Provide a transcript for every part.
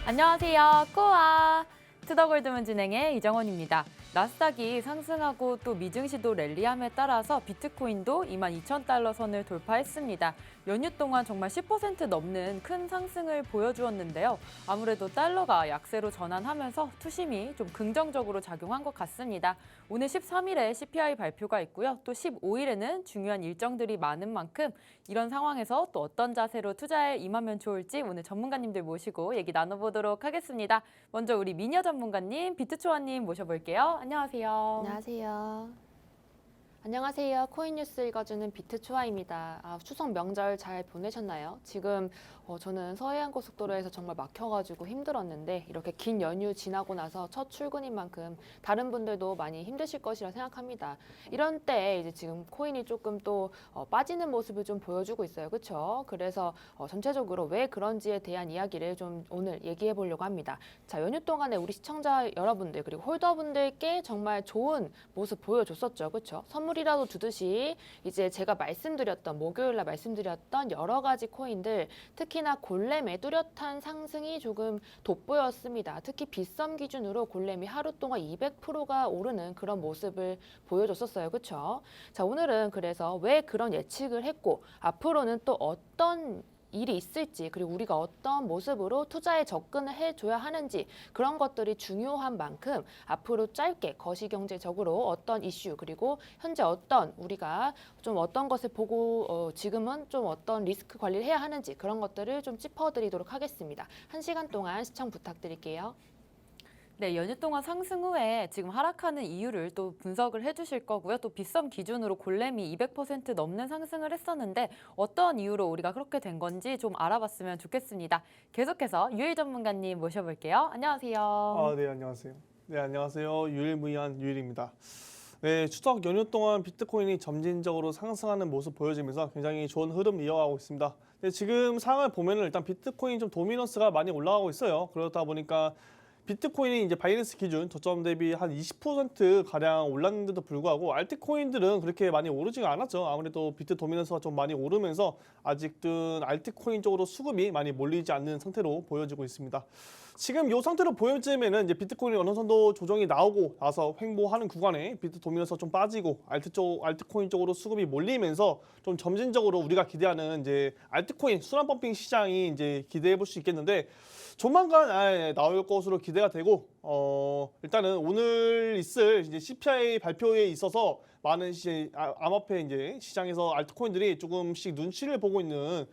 안녕하세요. 코아 투더골드문 진행의 이정원입니다. 나스닥이 상승하고 또 미증시도 랠리함에 따라서 비트코인도 22,000달러 선을 돌파했습니다. 연휴 동안 정말 10% 넘는 큰 상승을 보여주었는데요. 아무래도 달러가 약세로 전환하면서 투심이 좀 긍정적으로 작용한 것 같습니다. 오늘 13일에 CPI 발표가 있고요. 또 15일에는 중요한 일정들이 많은 만큼 이런 상황에서 또 어떤 자세로 투자에 임하면 좋을지 오늘 전문가님들 모시고 얘기 나눠보도록 하겠습니다. 먼저 우리 미녀 전문가님, 비트초아님 모셔볼게요. 안녕하세요. 안녕하세요. 안녕하세요. 코인뉴스 읽어주는 비트초아입니다. 추석 명절 잘 보내셨나요? 지금 저는 서해안고속도로에서 정말 막혀가지고 힘들었는데 이렇게 긴 연휴 지나고 나서 첫 출근인 만큼 다른 분들도 많이 힘드실 것이라 생각합니다. 이런 때 이제 지금 코인이 조금 또 빠지는 모습을 좀 보여주고 있어요. 그렇죠? 그래서 전체적으로 왜 그런지에 대한 이야기를 좀 오늘 얘기해 보려고 합니다. 자, 연휴 동안에 우리 시청자 여러분들 그리고 홀더분들께 정말 좋은 모습 보여줬었죠. 그렇죠? 선물이라도 주듯이 이제 제가 말씀드렸던 목요일날 말씀드렸던 여러 가지 코인들 특히나 골렘의 뚜렷한 상승이 조금 돋보였습니다. 특히 빗썸 기준으로 골렘이 하루 동안 200%가 오르는 그런 모습을 보여줬었어요. 그렇죠? 자, 오늘은 그래서 왜 그런 예측을 했고 앞으로는 또 어떤 일이 있을지 그리고 우리가 어떤 모습으로 투자에 접근을 해줘야 하는지 그런 것들이 중요한 만큼 앞으로 짧게 거시경제적으로 어떤 이슈 그리고 현재 어떤 우리가 좀 어떤 것을 보고 지금은 좀 어떤 리스크 관리를 해야 하는지 그런 것들을 좀 짚어드리도록 하겠습니다. 1시간 동안 시청 부탁드릴게요. 네, 연휴 동안 상승 후에 지금 하락하는 이유를 또 분석을 해주실 거고요. 또 빗썸 기준으로 골렘이 200% 넘는 상승을 했었는데 어떤 이유로 우리가 그렇게 된 건지 좀 알아봤으면 좋겠습니다. 계속해서 유일 전문가님 모셔볼게요. 안녕하세요. 네, 안녕하세요. 네, 안녕하세요. 유일무이한 유일입니다. 네, 추석 연휴 동안 비트코인이 점진적으로 상승하는 모습 보여지면서 굉장히 좋은 흐름 이어가고 있습니다. 네, 지금 상황을 보면 일단 비트코인 좀 도미넌스가 많이 올라가고 있어요. 그러다 보니까 비트코인이 이제 바이낸스 기준 저점 대비 한 20% 가량 올랐는데도 불구하고 알트코인들은 그렇게 많이 오르지가 않았죠. 아무래도 비트 도미넌스가 좀 많이 오르면서 아직은 알트코인 쪽으로 수급이 많이 몰리지 않는 상태로 보여지고 있습니다. 지금 이 상태로 보여지면은 이제 비트코인이 어느 정도 조정이 나오고 나서 횡보하는 구간에 비트 도미넌스가 좀 빠지고 알트코인 쪽으로 수급이 몰리면서 좀 점진적으로 우리가 기대하는 이제 알트코인 순환 펌핑 시장이 이제 기대해 볼 수 있겠는데 조만간 나올 것으로 기대가 되고 일단은 오늘 있을 이제 CPI 발표에 있어서 많은 암호화폐 이제 시장에서 알트코인들이 조금씩 눈치를 보고 있는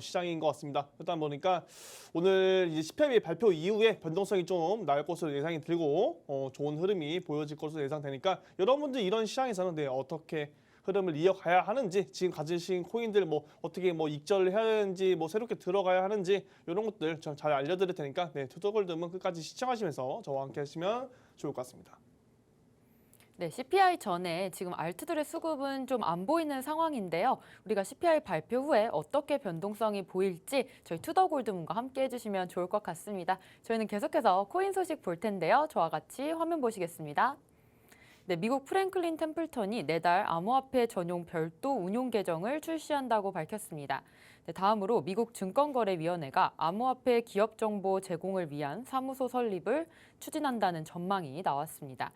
시장인 것 같습니다. 일단 보니까 오늘 이제 CPI 발표 이후에 변동성이 좀 나올 것으로 예상이 들고 좋은 흐름이 보여질 것으로 예상되니까 여러분들 이런 시장에서는 어떻게 흐름을 이어가야 하는지 지금 가지신 코인들 어떻게 익절을 해야 하는지 새롭게 들어가야 하는지 이런 것들 좀 잘 알려드릴 테니까 투더골드문 끝까지 시청하시면서 저와 함께 하시면 좋을 것 같습니다. 네, CPI 전에 지금 알트들의 수급은 좀 안 보이는 상황인데요. 우리가 CPI 발표 후에 어떻게 변동성이 보일지 저희 투더골드문과 함께 해주시면 좋을 것 같습니다. 저희는 계속해서 코인 소식 볼 텐데요. 저와 같이 화면 보시겠습니다. 네, 미국 프랭클린 템플턴이 내달 암호화폐 전용 별도 운용 계정을 출시한다고 밝혔습니다. 네, 다음으로 미국 증권거래위원회가 암호화폐 기업 정보 제공을 위한 사무소 설립을 추진한다는 전망이 나왔습니다.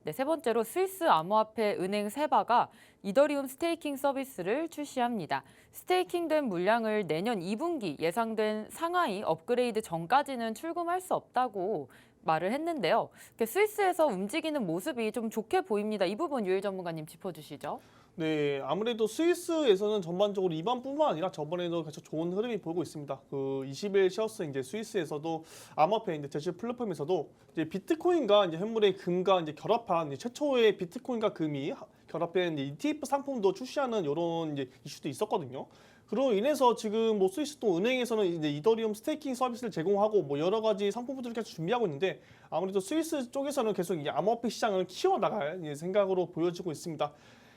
네, 세 번째로 스위스 암호화폐 은행 세바가 이더리움 스테이킹 서비스를 출시합니다. 스테이킹된 물량을 내년 2분기 예상된 상하이 업그레이드 전까지는 출금할 수 없다고 말을 했는데요. 스위스에서 움직이는 모습이 좀 좋게 보입니다. 이 부분 유일 전문가님 짚어주시죠. 네, 아무래도 스위스에서는 전반적으로 이번뿐만 아니라 저번에도 계속 좋은 흐름이 보이고 있습니다. 그 20일 셔츠 이제 스위스에서도 암호화폐 이제 대출 플랫폼에서도 이제 비트코인과 이제 현물의 금과 이제 결합한 이제 최초의 비트코인과 금이 결합된 이제 ETF 상품도 출시하는 이런 이제 이슈도 있었거든요. 그로 인해서 지금 스위스 또 은행에서는 이제 이더리움 스테이킹 서비스를 제공하고 여러 가지 상품들을 계속 준비하고 있는데 아무래도 스위스 쪽에서는 계속 이 암호화폐 시장을 키워나갈 생각으로 보여지고 있습니다.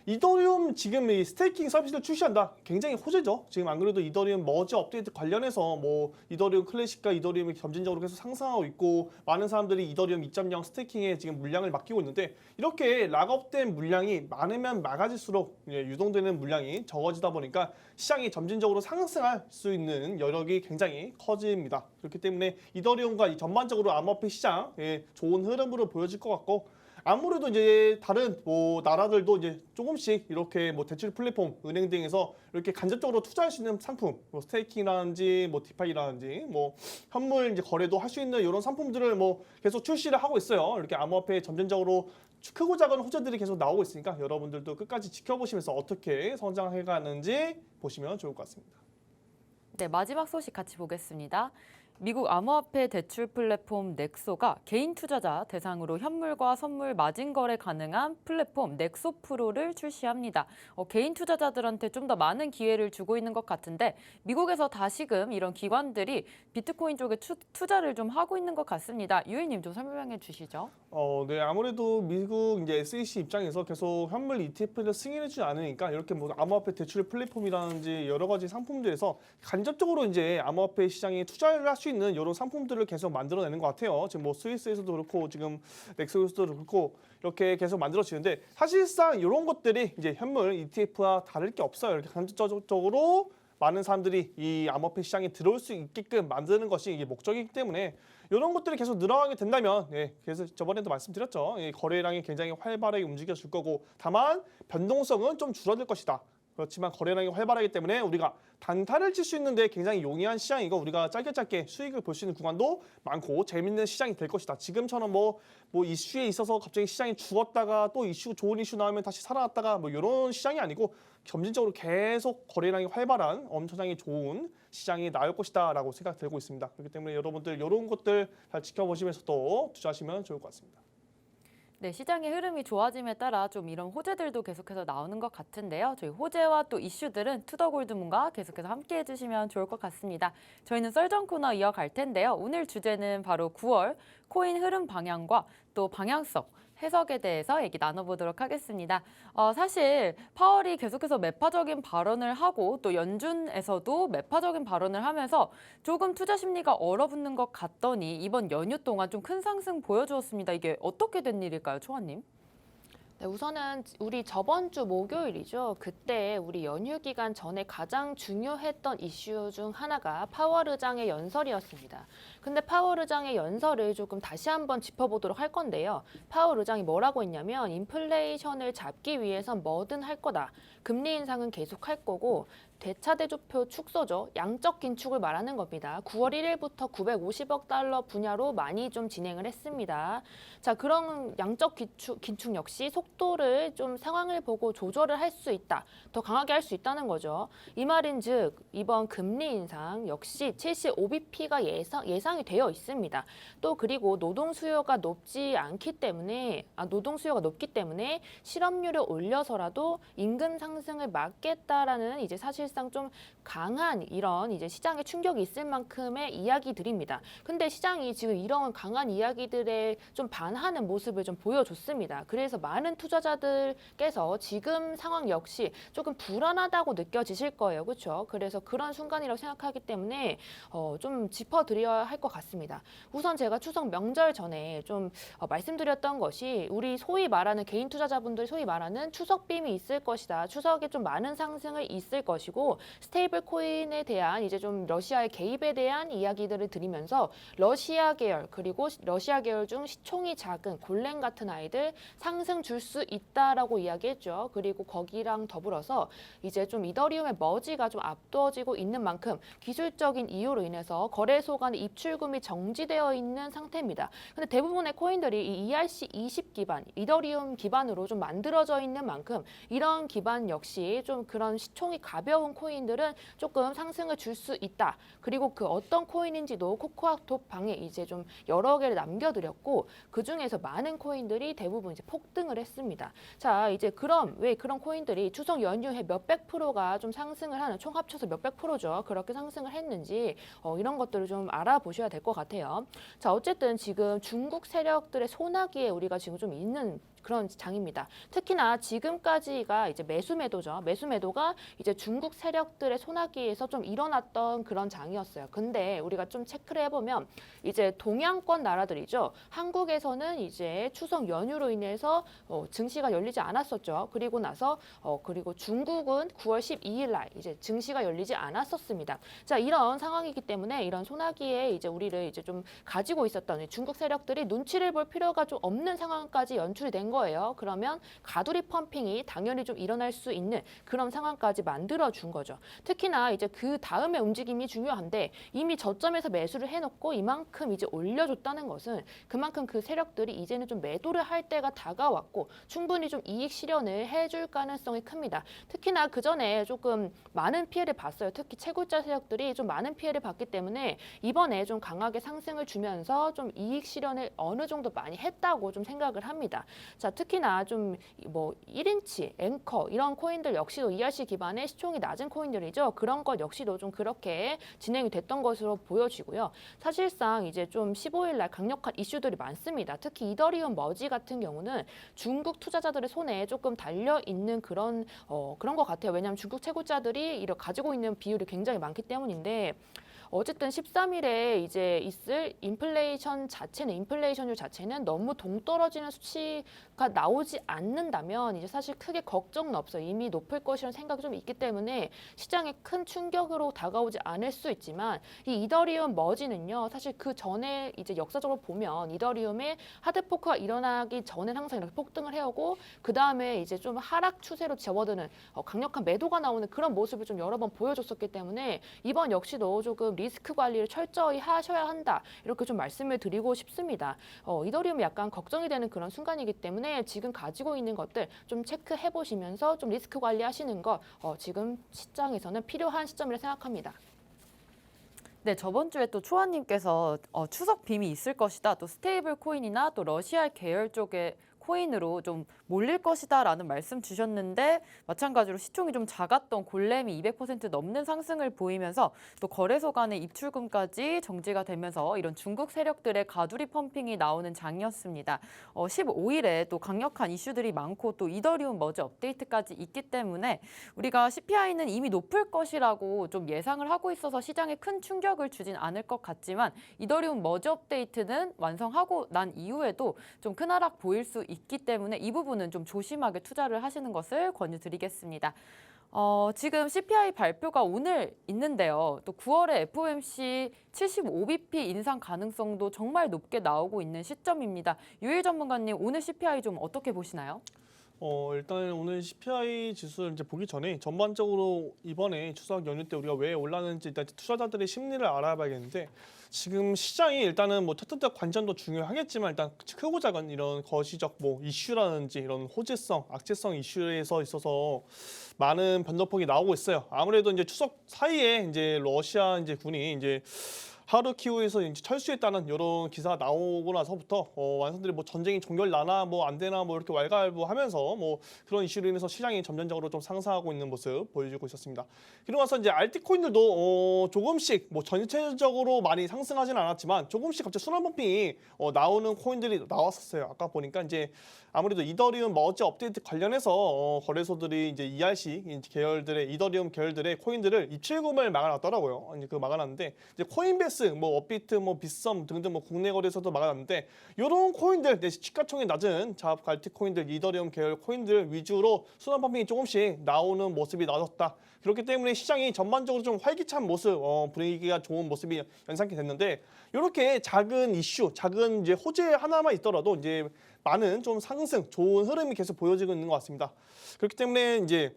이더리움 지금 이 스테이킹 서비스를 출시한다. 굉장히 호재죠. 지금 안 그래도 이더리움 머지 업데이트 관련해서 뭐 이더리움 클래식과 이더리움이 점진적으로 계속 상승하고 있고 많은 사람들이 이더리움 2.0 스테이킹에 지금 물량을 맡기고 있는데 이렇게 락업된 물량이 많으면 많아질수록 유동되는 물량이 적어지다 보니까 시장이 점진적으로 상승할 수 있는 여력이 굉장히 커집니다. 그렇기 때문에 이더리움과 이 전반적으로 암호화폐 시장에 좋은 흐름으로 보여질 것 같고 아무래도 이제 다른 뭐 나라들도 이제 조금씩 이렇게 뭐 대출 플랫폼, 은행 등에서 이렇게 간접적으로 투자할 수 있는 상품, 뭐 스테이킹이라든지 뭐 디파이라든지 뭐 현물 이제 거래도 할 수 있는 이런 상품들을 뭐 계속 출시를 하고 있어요. 이렇게 암호화폐 점진적으로 크고 작은 호재들이 계속 나오고 있으니까 여러분들도 끝까지 지켜보시면서 어떻게 성장해 가는지 보시면 좋을 것 같습니다. 네, 마지막 소식 같이 보겠습니다. 미국 암호화폐 대출 플랫폼 넥소가 개인 투자자 대상으로 현물과 선물 마진 거래 가능한 플랫폼 넥소 프로를 출시합니다. 개인 투자자들한테 좀 더 많은 기회를 주고 있는 것 같은데 미국에서 다시금 이런 기관들이 비트코인 쪽에 투자를 좀 하고 있는 것 같습니다. 유일님 좀 설명해 주시죠. 네, 아무래도 미국 이제 SEC 입장에서 계속 현물 ETF를 승인해주지 않으니까 이렇게 뭐 암호화폐 대출 플랫폼이라든지 여러 가지 상품들에서 간접적으로 이제 암호화폐 시장에 투자를 할 수 있는 이런 상품들을 계속 만들어내는 것 같아요. 지금 뭐 스위스에서도 그렇고 지금 넥소에서도 그렇고 이렇게 계속 만들어지는데 사실상 이런 것들이 이제 현물 ETF와 다를 게 없어요. 이렇게 간접적으로 많은 사람들이 이 암호화폐 시장에 들어올 수 있게끔 만드는 것이 이게 목적이기 때문에 이런 것들이 계속 늘어나게 된다면 그래서 저번에도 말씀드렸죠. 거래량이 굉장히 활발하게 움직여질 거고 다만 변동성은 좀 줄어들 것이다. 그렇지만 거래량이 활발하기 때문에 우리가 단타를 칠 수 있는데 굉장히 용이한 시장이고 우리가 짧게 수익을 볼 수 있는 구간도 많고 재밌는 시장이 될 것이다. 지금처럼 뭐 이슈에 있어서 갑자기 시장이 죽었다가 또 좋은 이슈 나오면 다시 살아났다가 뭐 이런 시장이 아니고 점진적으로 계속 거래량이 활발한 엄청나게 좋은 시장이 나올 것이다라고 생각되고 있습니다. 그렇기 때문에 여러분들 이런 것들 잘 지켜보시면서 또 투자하시면 좋을 것 같습니다. 네, 시장의 흐름이 좋아짐에 따라 좀 이런 호재들도 계속해서 나오는 것 같은데요. 저희 호재와 또 이슈들은 투더골드문과 계속해서 함께 해주시면 좋을 것 같습니다. 저희는 썰전 코너 이어갈 텐데요. 오늘 주제는 바로 9월 코인 흐름 방향과 또 방향성, 해석에 대해서 얘기 나눠보도록 하겠습니다. 사실 파월이 계속해서 매파적인 발언을 하고 또 연준에서도 매파적인 발언을 하면서 조금 투자 심리가 얼어붙는 것 같더니 이번 연휴 동안 좀 큰 상승 보여주었습니다. 이게 어떻게 된 일일까요, 초아님? 네, 우선은 우리 저번 주 목요일이죠. 그때 우리 연휴 기간 전에 가장 중요했던 이슈 중 하나가 파월 의장의 연설이었습니다. 근데 파월 의장의 연설을 조금 다시 한번 짚어보도록 할 건데요. 파월 의장이 뭐라고 했냐면 인플레이션을 잡기 위해선 뭐든 할 거다. 금리 인상은 계속 할 거고 대차대조표 축소죠. 양적 긴축을 말하는 겁니다. 9월 1일부터 950억 달러 분야로 많이 좀 진행을 했습니다. 자, 그런 양적 긴축 역시 속도를 좀 상황을 보고 조절을 할 수 있다. 더 강하게 할 수 있다는 거죠. 이 말인즉 이번 금리 인상 역시 75bp가 예상이 되어 있습니다. 또 그리고 노동 수요가 높기 때문에 실업률을 올려서라도 임금 상승을 막겠다라는 이제 사실상 좀 강한 이런 이제 시장에 충격이 있을 만큼의 이야기들입니다. 근데 시장이 지금 이런 강한 이야기들에 좀 반하는 모습을 좀 보여줬습니다. 그래서 많은 투자자들께서 지금 상황 역시 조금 불안하다고 느껴지실 거예요. 그렇죠? 그래서 그런 순간이라고 생각하기 때문에 좀 짚어드려야 할 것 같습니다. 우선 제가 추석 명절 전에 좀 말씀드렸던 것이 우리 소위 말하는 개인 투자자분들 소위 말하는 추석 빔이 있을 것이다. 추석에 좀 많은 상승을 있을 것이고 스테이블 코인에 대한 이제 좀 러시아의 개입에 대한 이야기들을 드리면서 러시아 계열 그리고 러시아 계열 중 시총이 작은 골렘 같은 아이들 상승 줄 수 있다라고 이야기했죠. 그리고 거기랑 더불어서 이제 좀 이더리움의 머지가 좀 앞두어지고 있는 만큼 기술적인 이유로 인해서 거래소 간의 입출금이 정지되어 있는 상태입니다. 근데 대부분의 코인들이 이 ERC20 기반, 이더리움 기반으로 좀 만들어져 있는 만큼 이런 기반 역시 좀 그런 시총이 가벼운 코인들은 조금 상승을 줄 수 있다. 그리고 그 어떤 코인인지도 코코아톡 방에 이제 좀 여러 개를 남겨드렸고 그 중에서 많은 코인들이 대부분 이제 폭등을 했습니다. 자, 이제 그럼 왜 그런 코인들이 추석 연휴에 몇백 프로가 좀 상승을 하는 총 합쳐서 몇백 프로죠. 그렇게 상승을 했는지 이런 것들을 좀 알아보셔야 될 것 같아요. 자, 어쨌든 지금 중국 세력들의 소나기에 우리가 지금 좀 있는 그런 장입니다. 특히나 지금까지가 이제 매수 매도죠. 매수 매도가 이제 중국 세력들의 손아귀에서 좀 일어났던 그런 장이었어요. 근데 우리가 좀 체크를 해보면 이제 동양권 나라들이죠. 한국에서는 이제 추석 연휴로 인해서 증시가 열리지 않았었죠. 그리고 나서 그리고 중국은 9월 12일 날 이제 증시가 열리지 않았었습니다. 자, 이런 상황이기 때문에 이런 소나기에 이제 우리를 이제 좀 가지고 있었던 중국 세력들이 눈치를 볼 필요가 좀 없는 상황까지 연출이 된 거예요. 그러면 가두리 펌핑이 당연히 좀 일어날 수 있는 그런 상황까지 만들어 준 거죠. 특히나 이제 그 다음에 움직임이 중요한데 이미 저점에서 매수를 해놓고 이만큼 이제 올려줬다는 것은 그만큼 그 세력들이 이제는 좀 매도를 할 때가 다가왔고 충분히 좀 이익 실현을 해줄 가능성이 큽니다. 특히나 그 전에 조금 많은 피해를 봤어요. 특히 채굴자 세력들이 좀 많은 피해를 봤기 때문에 이번에 좀 강하게 상승을 주면서 좀 이익 실현을 어느 정도 많이 했다고 좀 생각을 합니다. 자, 특히나 좀 뭐 1인치, 앵커 이런 코인들 역시도 ERC 기반의 시총이 낮은 코인들이죠. 그런 것 역시도 좀 그렇게 진행이 됐던 것으로 보여지고요. 사실상 이제 좀 15일 날 강력한 이슈들이 많습니다. 특히 이더리움 머지 같은 경우는 중국 투자자들의 손에 조금 달려 있는 그런 것 같아요. 왜냐하면 중국 채굴자들이 이를 가지고 있는 비율이 굉장히 많기 때문인데. 어쨌든 13일에 이제 있을 인플레이션율 자체는 너무 동떨어지는 수치가 나오지 않는다면 이제 사실 크게 걱정은 없어요. 이미 높을 것이라는 생각이 좀 있기 때문에 시장에 큰 충격으로 다가오지 않을 수 있지만 이 이더리움 머지는요. 사실 그 전에 이제 역사적으로 보면 이더리움의 하드포크가 일어나기 전엔 항상 이렇게 폭등을 해오고 그 다음에 이제 좀 하락 추세로 접어드는 강력한 매도가 나오는 그런 모습을 좀 여러 번 보여줬었기 때문에 이번 역시도 조금 리스크 관리를 철저히 하셔야 한다. 이렇게 좀 말씀을 드리고 싶습니다. 이더리움이 약간 걱정이 되는 그런 순간이기 때문에 지금 가지고 있는 것들 좀 체크해 보시면서 좀 리스크 관리하시는 거 지금 시장에서는 필요한 시점이라 생각합니다. 네, 저번 주에 또 초아님께서 추석 빔이 있을 것이다. 또 스테이블 코인이나 또 러시아 계열 쪽의 코인으로 좀 몰릴 것이다라는 말씀 주셨는데 마찬가지로 시총이 좀 작았던 골렘이 200% 넘는 상승을 보이면서 또 거래소 간의 입출금까지 정지가 되면서 이런 중국 세력들의 가두리 펌핑이 나오는 장이었습니다. 15일에 또 강력한 이슈들이 많고 또 이더리움 머지 업데이트까지 있기 때문에 우리가 CPI는 이미 높을 것이라고 좀 예상을 하고 있어서 시장에 큰 충격을 주진 않을 것 같지만 이더리움 머지 업데이트는 완성하고 난 이후에도 좀 큰 하락 보일 수 있기 때문에 이 부분은 좀 조심하게 투자를 하시는 것을 권유드리겠습니다. 지금 CPI 발표가 오늘 있는데요. 또 9월에 FOMC 75bp 인상 가능성도 정말 높게 나오고 있는 시점입니다. 유일 전문가님, 오늘 CPI 좀 어떻게 보시나요? 일단 오늘 CPI 지수를 이제 보기 전에 전반적으로 이번에 추석 연휴 때 우리가 왜 올랐는지 일단 투자자들의 심리를 알아봐야겠는데 지금 시장이 일단은 뭐 차트적 관점도 중요하겠지만 일단 크고 작은 이런 거시적 뭐 이슈라든지 이런 호재성, 악재성 이슈에서 있어서 많은 변동폭이 나오고 있어요. 아무래도 이제 추석 사이에 이제 러시아 이제 군이 이제 하르키우에서 이제 철수했다는 이런 기사가 나오고 나서부터 완성들이 뭐 전쟁이 종결나나 뭐 안 되나 뭐 이렇게 왈가왈부하면서 뭐 그런 이슈로 인해서 시장이 점진적으로 좀 상승하고 있는 모습 보여주고 있었습니다. 그리고 나서 이제 알트코인들도 조금씩 뭐 전체적으로 많이 상승하지는 않았지만 조금씩 갑자기 순환 펌핑이 나오는 코인들이 나왔었어요. 아까 보니까 이제 아무래도 이더리움 머지 업데이트 관련해서 거래소들이 이제 ERC 계열들의 이더리움 계열들의 코인들을 입출금을 막아놨더라고요. 이제 그 막아놨는데 이제 코인베이스, 뭐 업비트, 뭐 빗썸 등등 뭐 국내 거래소도 막아놨는데 이런 코인들, 시가총액 낮은 자합 갈티 코인들, 이더리움 계열 코인들 위주로 순환 펌핑이 조금씩 나오는 모습이 나왔다. 그렇기 때문에 시장이 전반적으로 좀 활기찬 모습, 분위기가 좋은 모습이 연상이 됐는데 이렇게 작은 이슈, 작은 이제 호재 하나만 있더라도 이제 많은 좀 상승, 좋은 흐름이 계속 보여지고 있는 것 같습니다. 그렇기 때문에 이제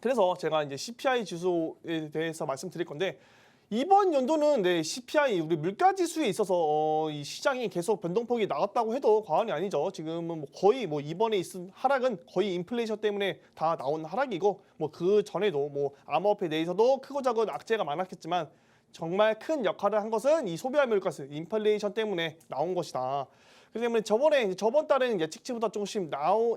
그래서 제가 이제 CPI 지수에 대해서 말씀드릴 건데 이번 연도는 CPI 우리 물가 지수에 있어서 이 시장이 계속 변동폭이 나왔다고 해도 과언이 아니죠. 지금은 뭐 거의 뭐 이번에 있은 하락은 거의 인플레이션 때문에 다 나온 하락이고 뭐 그 전에도 뭐 암호화폐 내에서도 크고 작은 악재가 많았겠지만 정말 큰 역할을 한 것은 이 소비자 물가스 인플레이션 때문에 나온 것이다. 그렇기 때문에 저번 달에는 예측치보다 조금씩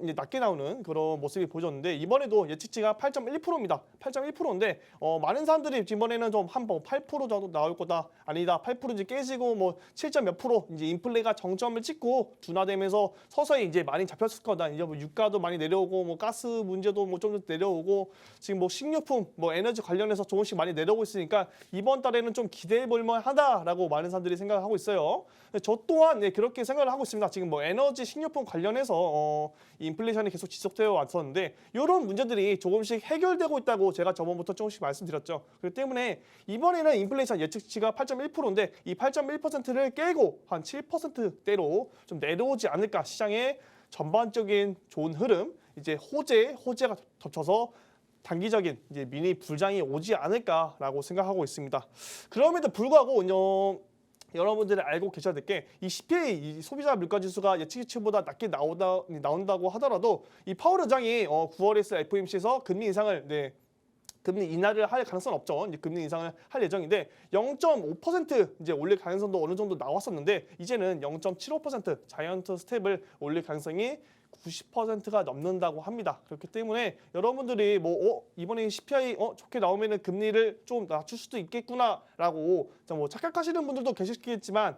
이제 낮게 나오는 그런 모습이 보여졌는데 이번에도 예측치가 8.1%입니다. 8.1%인데 많은 사람들이 이번에는 좀 한 8% 정도 나올 거다. 아니다. 8% 이제 깨지고 뭐 7점 몇 프로 이제 인플레가 정점을 찍고 둔화되면서 서서히 이제 많이 잡혔을 거다. 이제 뭐 유가도 많이 내려오고 뭐 가스 문제도 뭐 좀 내려오고 지금 뭐 식료품 뭐 에너지 관련해서 조금씩 많이 내려오고 있으니까 이번 달에는 좀 기대해 볼 만하다라고 많은 사람들이 생각을 하고 있어요. 저 또한 그렇게 생각을 하고 있습니다. 지금 뭐 에너지 식료품 관련해서 이 인플레이션이 계속 지속되어 왔었는데 이런 문제들이 조금씩 해결되고 있다고 제가 저번부터 조금씩 말씀드렸죠. 그렇기 때문에 이번에는 인플레이션 예측치가 8.1%인데 이 8.1%를 깨고 한 7%대로 좀 내려오지 않을까. 시장의 전반적인 좋은 흐름, 이제 호재가 덮쳐서 단기적인 이제 미니 불장이 오지 않을까라고 생각하고 있습니다. 그럼에도 불구하고 여러분들이 알고 계셔야 될 게 이 CPI 이 소비자 물가 지수가 예측치보다 낮게 나온다고 하더라도 이 파월 의장이 9월에 있을 FOMC에서 금리 인하를 할 가능성은 없죠. 이제 금리 인상을 할 예정인데 0.5% 이제 올릴 가능성도 어느 정도 나왔었는데 이제는 0.75% 자이언트 스텝을 올릴 가능성이 90%가 넘는다고 합니다. 그렇기 때문에 여러분들이 이번에 CPI 좋게 나오면은 금리를 좀 낮출 수도 있겠구나라고 뭐 착각하시는 분들도 계시겠지만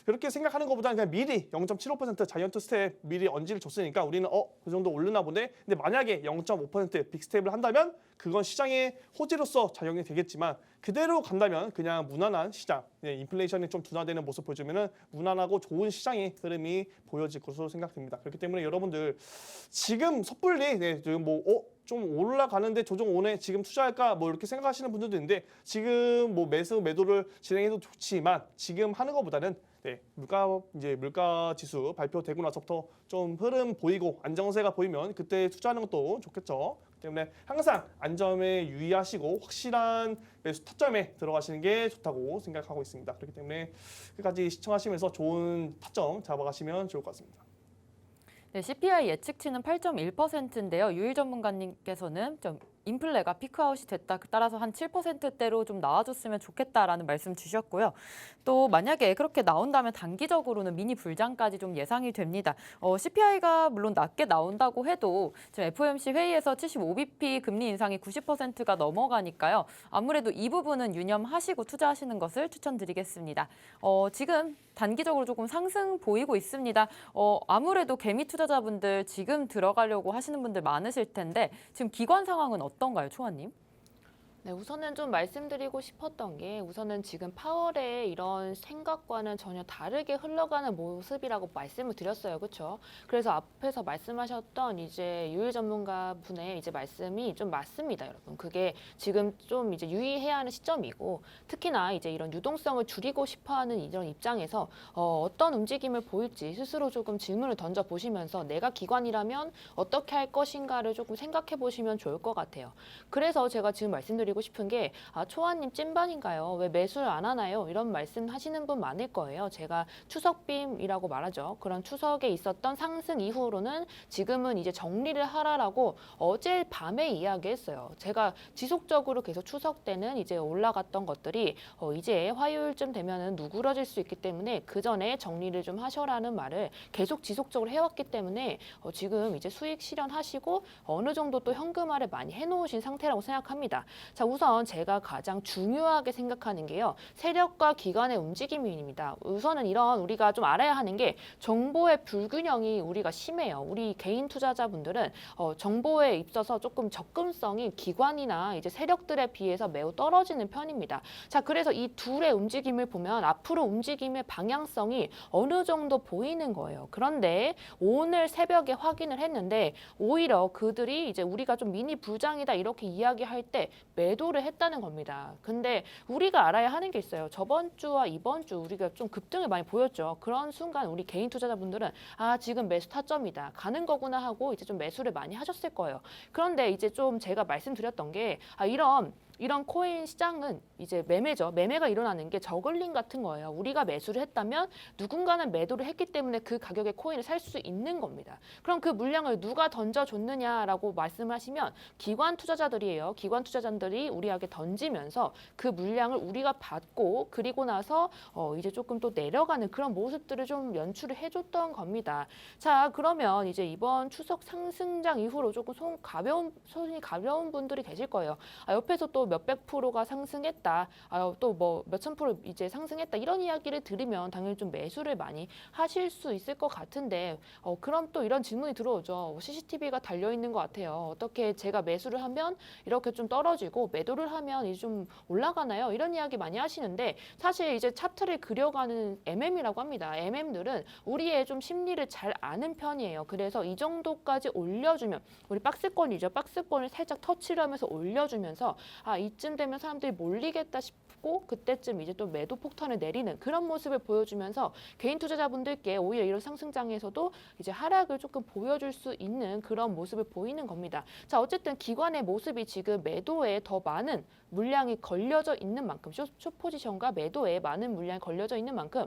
그렇게 생각하는 것보다는 그냥 미리 0.75% 자이언트 스텝 미리 언지를 줬으니까 우리는 그 정도 오르나 보네. 근데 만약에 0.5% 빅 스텝을 한다면 그건 시장의 호재로서 작용이 되겠지만 그대로 간다면 그냥 무난한 시장, 인플레이션이 좀 둔화되는 모습 보여주면은 무난하고 좋은 시장의 흐름이 보여질 것으로 생각됩니다. 그렇기 때문에 여러분들 지금 섣불리 지금 좀 올라가는데 조정 오네 지금 투자할까 뭐 이렇게 생각하시는 분들도 있는데 지금 뭐 매도를 진행해도 좋지만 지금 하는 것보다는 물가 지수 발표되고 나서부터 좀 흐름 보이고 안정세가 보이면 그때 투자하는 것도 좋겠죠. 때문에 항상 안점에 유의하시고 확실한 매수 타점에 들어가시는 게 좋다고 생각하고 있습니다. 그렇기 때문에 끝까지 시청하시면서 좋은 타점 잡아가시면 좋을 것 같습니다. 네, CPI 예측치는 8.1%인데요. 유일 전문가님께서는 좀 인플레가 피크아웃이 됐다. 따라서 한 7%대로 좀 나와줬으면 좋겠다라는 말씀 주셨고요. 또 만약에 그렇게 나온다면 단기적으로는 미니 불장까지 좀 예상이 됩니다. CPI가 물론 낮게 나온다고 해도 지금 FOMC 회의에서 75bp 금리 인상이 90%가 넘어가니까요. 아무래도 이 부분은 유념하시고 투자하시는 것을 추천드리겠습니다. 지금 단기적으로 조금 상승 보이고 있습니다. 아무래도 개미 투자자분들 지금 들어가려고 하시는 분들 많으실 텐데 지금 기관 상황은 어떤가요, 초아님? 네, 우선은 좀 말씀드리고 싶었던 게 우선은 지금 파월의 이런 생각과는 전혀 다르게 흘러가는 모습이라고 말씀을 드렸어요. 그렇죠? 그래서 앞에서 말씀하셨던 이제 유일 전문가 분의 이제 말씀이 좀 맞습니다, 여러분. 그게 지금 좀 이제 유의해야 하는 시점이고 특히나 이제 이런 유동성을 줄이고 싶어 하는 이런 입장에서 어떤 움직임을 보일지 스스로 조금 질문을 던져 보시면서 내가 기관이라면 어떻게 할 것인가를 조금 생각해 보시면 좋을 것 같아요. 그래서 제가 지금 말씀드리고 싶은 게 초아님 찐반인가요? 왜 매수를 안 하나요? 이런 말씀 하시는 분 많을 거예요. 제가 추석빔이라고 말하죠. 그런 추석에 있었던 상승 이후로는 지금은 이제 정리를 하라라고 어제 밤에 이야기했어요. 제가 지속적으로 계속 추석 때는 이제 올라갔던 것들이 이제 화요일쯤 되면은 누그러질 수 있기 때문에 그 전에 정리를 좀 하셔라는 말을 계속 지속적으로 해왔기 때문에 지금 이제 수익 실현하시고 어느 정도 또 현금화를 많이 해놓으신 상태라고 생각합니다. 자, 우선 제가 가장 중요하게 생각하는 게요. 세력과 기관의 움직임입니다. 우선은 이런 우리가 좀 알아야 하는 게 정보의 불균형이 우리가 심해요. 우리 개인 투자자분들은 정보에 있어서 조금 접근성이 기관이나 이제 세력들에 비해서 매우 떨어지는 편입니다. 자, 그래서 이 둘의 움직임을 보면 앞으로 움직임의 방향성이 어느 정도 보이는 거예요. 그런데 오늘 새벽에 확인을 했는데 오히려 그들이 이제 우리가 좀 미니 불장이다 이렇게 이야기할 때 매도를 했다는 겁니다. 근데 우리가 알아야 하는 게 있어요. 저번 주와 이번 주 우리가 좀 급등을 많이 보였죠. 그런 순간 우리 개인 투자자분들은 지금 매수 타점이다. 가는 거구나 하고 이제 좀 매수를 많이 하셨을 거예요. 그런데 이제 좀 제가 말씀드렸던 게 이런 이런 코인 시장은 이제 매매죠. 매매가 일어나는 게 저글링 같은 거예요. 우리가 매수를 했다면 누군가는 매도를 했기 때문에 그 가격의 코인을 살 수 있는 겁니다. 그럼 그 물량을 누가 던져줬느냐라고 말씀을 하시면 기관 투자자들이에요. 기관 투자자들이 우리에게 던지면서 그 물량을 우리가 받고 그리고 나서 이제 조금 또 내려가는 그런 모습들을 좀 연출을 해줬던 겁니다. 자, 그러면 이제 이번 추석 상승장 이후로 조금 손이 가벼운 분들이 계실 거예요. 옆에서 또 몇백 프로가 상승했다. 또 뭐 몇천 프로 이제 상승했다. 이런 이야기를 들으면 당연히 좀 매수를 많이 하실 수 있을 것 같은데 그럼 또 이런 질문이 들어오죠. CCTV가 달려 있는 것 같아요. 어떻게 제가 매수를 하면 이렇게 좀 떨어지고 매도를 하면 이제 좀 올라가나요? 이런 이야기 많이 하시는데 사실 이제 차트를 그려가는 MM이라고 합니다. MM들은 우리의 좀 심리를 잘 아는 편이에요. 그래서 이 정도까지 올려주면 우리 박스권이죠. 박스권을 살짝 터치를 하면서 올려주면서 이쯤 되면 사람들이 몰리겠다 싶고 그때쯤 이제 또 매도 폭탄을 내리는 그런 모습을 보여주면서 개인 투자자분들께 오히려 이런 상승장에서도 이제 하락을 조금 보여줄 수 있는 그런 모습을 보이는 겁니다. 자, 어쨌든 기관의 모습이 지금 매도에 더 많은 물량이 걸려져 있는 만큼 숏 포지션과 매도에 많은 물량이 걸려져 있는 만큼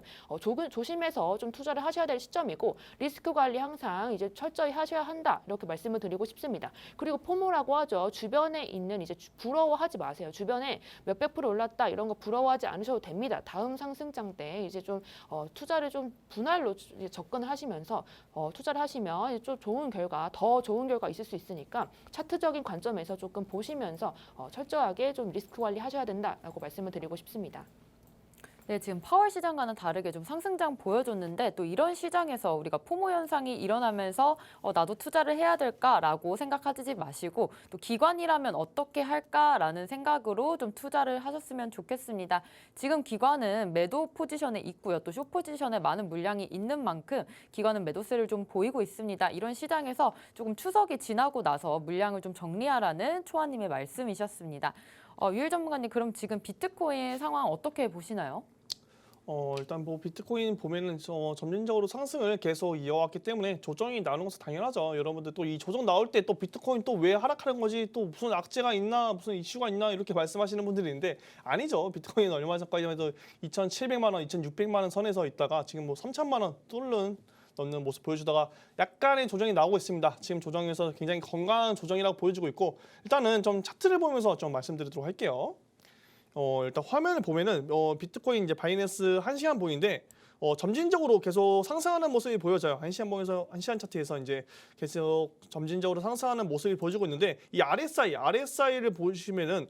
조심해서 좀 투자를 하셔야 될 시점이고 리스크 관리 항상 이제 철저히 하셔야 한다 이렇게 말씀을 드리고 싶습니다. 그리고 포모라고 하죠. 주변에 있는 이제 부러워하지 마세요. 주변에 몇백 프로 올랐다 이런 거 부러워하지 않으셔도 됩니다. 다음 상승장 때 이제 좀 투자를 좀 분할로 이제 접근을 하시면서 투자를 하시면 이제 좀 더 좋은 결과 있을 수 있으니까 차트적인 관점에서 조금 보시면서 철저하게 좀 리스크 관리하셔야 된다라고 말씀을 드리고 싶습니다. 네, 지금 파월 시장과는 다르게 좀 상승장 보여줬는데 또 이런 시장에서 우리가 포모 현상이 일어나면서 나도 투자를 해야 될까라고 생각하지 마시고 또 기관이라면 어떻게 할까라는 생각으로 좀 투자를 하셨으면 좋겠습니다. 지금 기관은 매도 포지션에 있고요. 또 숏 포지션에 많은 물량이 있는 만큼 기관은 매도세를 좀 보이고 있습니다. 이런 시장에서 조금 추석이 지나고 나서 물량을 좀 정리하라는 초아님의 말씀이셨습니다. 유일 전문가님, 그럼 지금 비트코인 상황 어떻게 보시나요? 일단 뭐 비트코인 보면은 점진적으로 상승을 계속 이어왔기 때문에 조정이 나오는 것은 당연하죠. 여러분들 또 이 조정 나올 때 또 비트코인 또 왜 하락하는 거지? 또 무슨 악재가 있나? 무슨 이슈가 있나? 이렇게 말씀하시는 분들이 있는데 아니죠. 비트코인 얼마 전까지만 해도 2,700만 원, 2,600만 원 선에서 있다가 지금 뭐 3,000만 원 넣는 모습 보여주다가 약간의 조정이 나오고 있습니다. 지금 조정에서 굉장히 건강한 조정이라고 보여주고 있고 일단은 좀 차트를 보면서 좀 말씀드리도록 할게요. 일단 화면을 보면은 비트코인 이제 바이낸스 1시간 봉인데 점진적으로 계속 상승하는 모습이 보여져요. 1시간 차트에서 이제 계속 점진적으로 상승하는 모습이 보여지고 있는데 이 RSI를 보시면은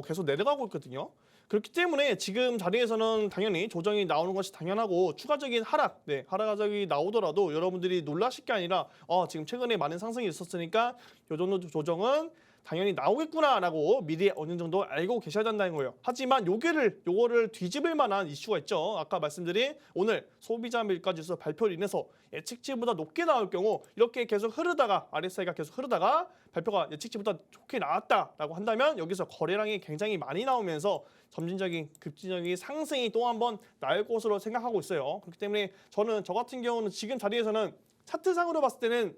계속 내려가고 있거든요. 그렇기 때문에 지금 자리에서는 당연히 조정이 나오는 것이 당연하고 추가적인 하락이 나오더라도 여러분들이 놀라실 게 아니라 지금 최근에 많은 상승이 있었으니까 이 정도 조정은 당연히 나오겠구나라고 미리 어느 정도 알고 계셔야 된다는 거예요. 하지만 요거를 뒤집을 만한 이슈가 있죠. 아까 말씀드린 오늘 소비자 물가지수 발표로 인해서 예측치보다 높게 나올 경우 이렇게 계속 흐르다가 RSI가 계속 흐르다가 발표가 예측치보다 좋게 나왔다라고 한다면 여기서 거래량이 굉장히 많이 나오면서 급진적인 상승이 또 한 번 나올 것으로 생각하고 있어요. 그렇기 때문에 저 같은 경우는 지금 자리에서는 차트상으로 봤을 때는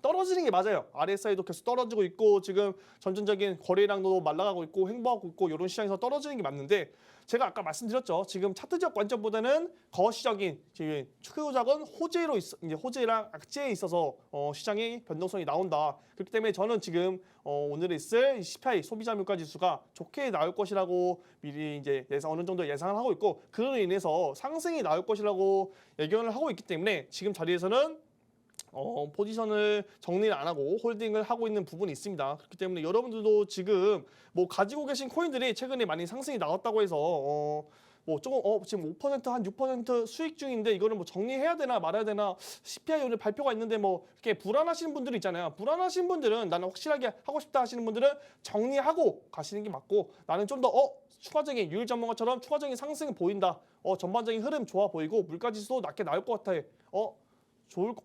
떨어지는 게 맞아요. RSI도 계속 떨어지고 있고 지금 점진적인 거래량도 말라가고 있고 횡보하고 있고 이런 시장에서 떨어지는 게 맞는데 제가 아까 말씀드렸죠. 지금 차트적 관점보다는 거시적인 지금 추구적인 호재랑 악재에 있어서 시장의 변동성이 나온다. 그렇기 때문에 저는 지금 오늘 있을 CPI 소비자 물가 지수가 좋게 나올 것이라고 미리 이제 어느 정도 예상을 하고 있고 그로 인해서 상승이 나올 것이라고 예견을 하고 있기 때문에 지금 자리에서는 포지션을 정리를 안 하고 홀딩을 하고 있는 부분이 있습니다. 그렇기 때문에 여러분들도 지금 뭐 가지고 계신 코인들이 최근에 많이 상승이 나왔다고 해서 뭐 조금 지금 5% 한 6% 수익 중인데 이거를 뭐 정리해야 되나 말아야 되나 CPI 오늘 발표가 있는데 뭐 이렇게 불안하시는 분들 있잖아요. 불안하신 분들은 나는 확실하게 하고 싶다 하시는 분들은 정리하고 가시는 게 맞고 나는 좀 더 추가적인 유일 전문가처럼 추가적인 상승이 보인다. 전반적인 흐름 좋아 보이고 물가지수도 낮게 나올 것 같아.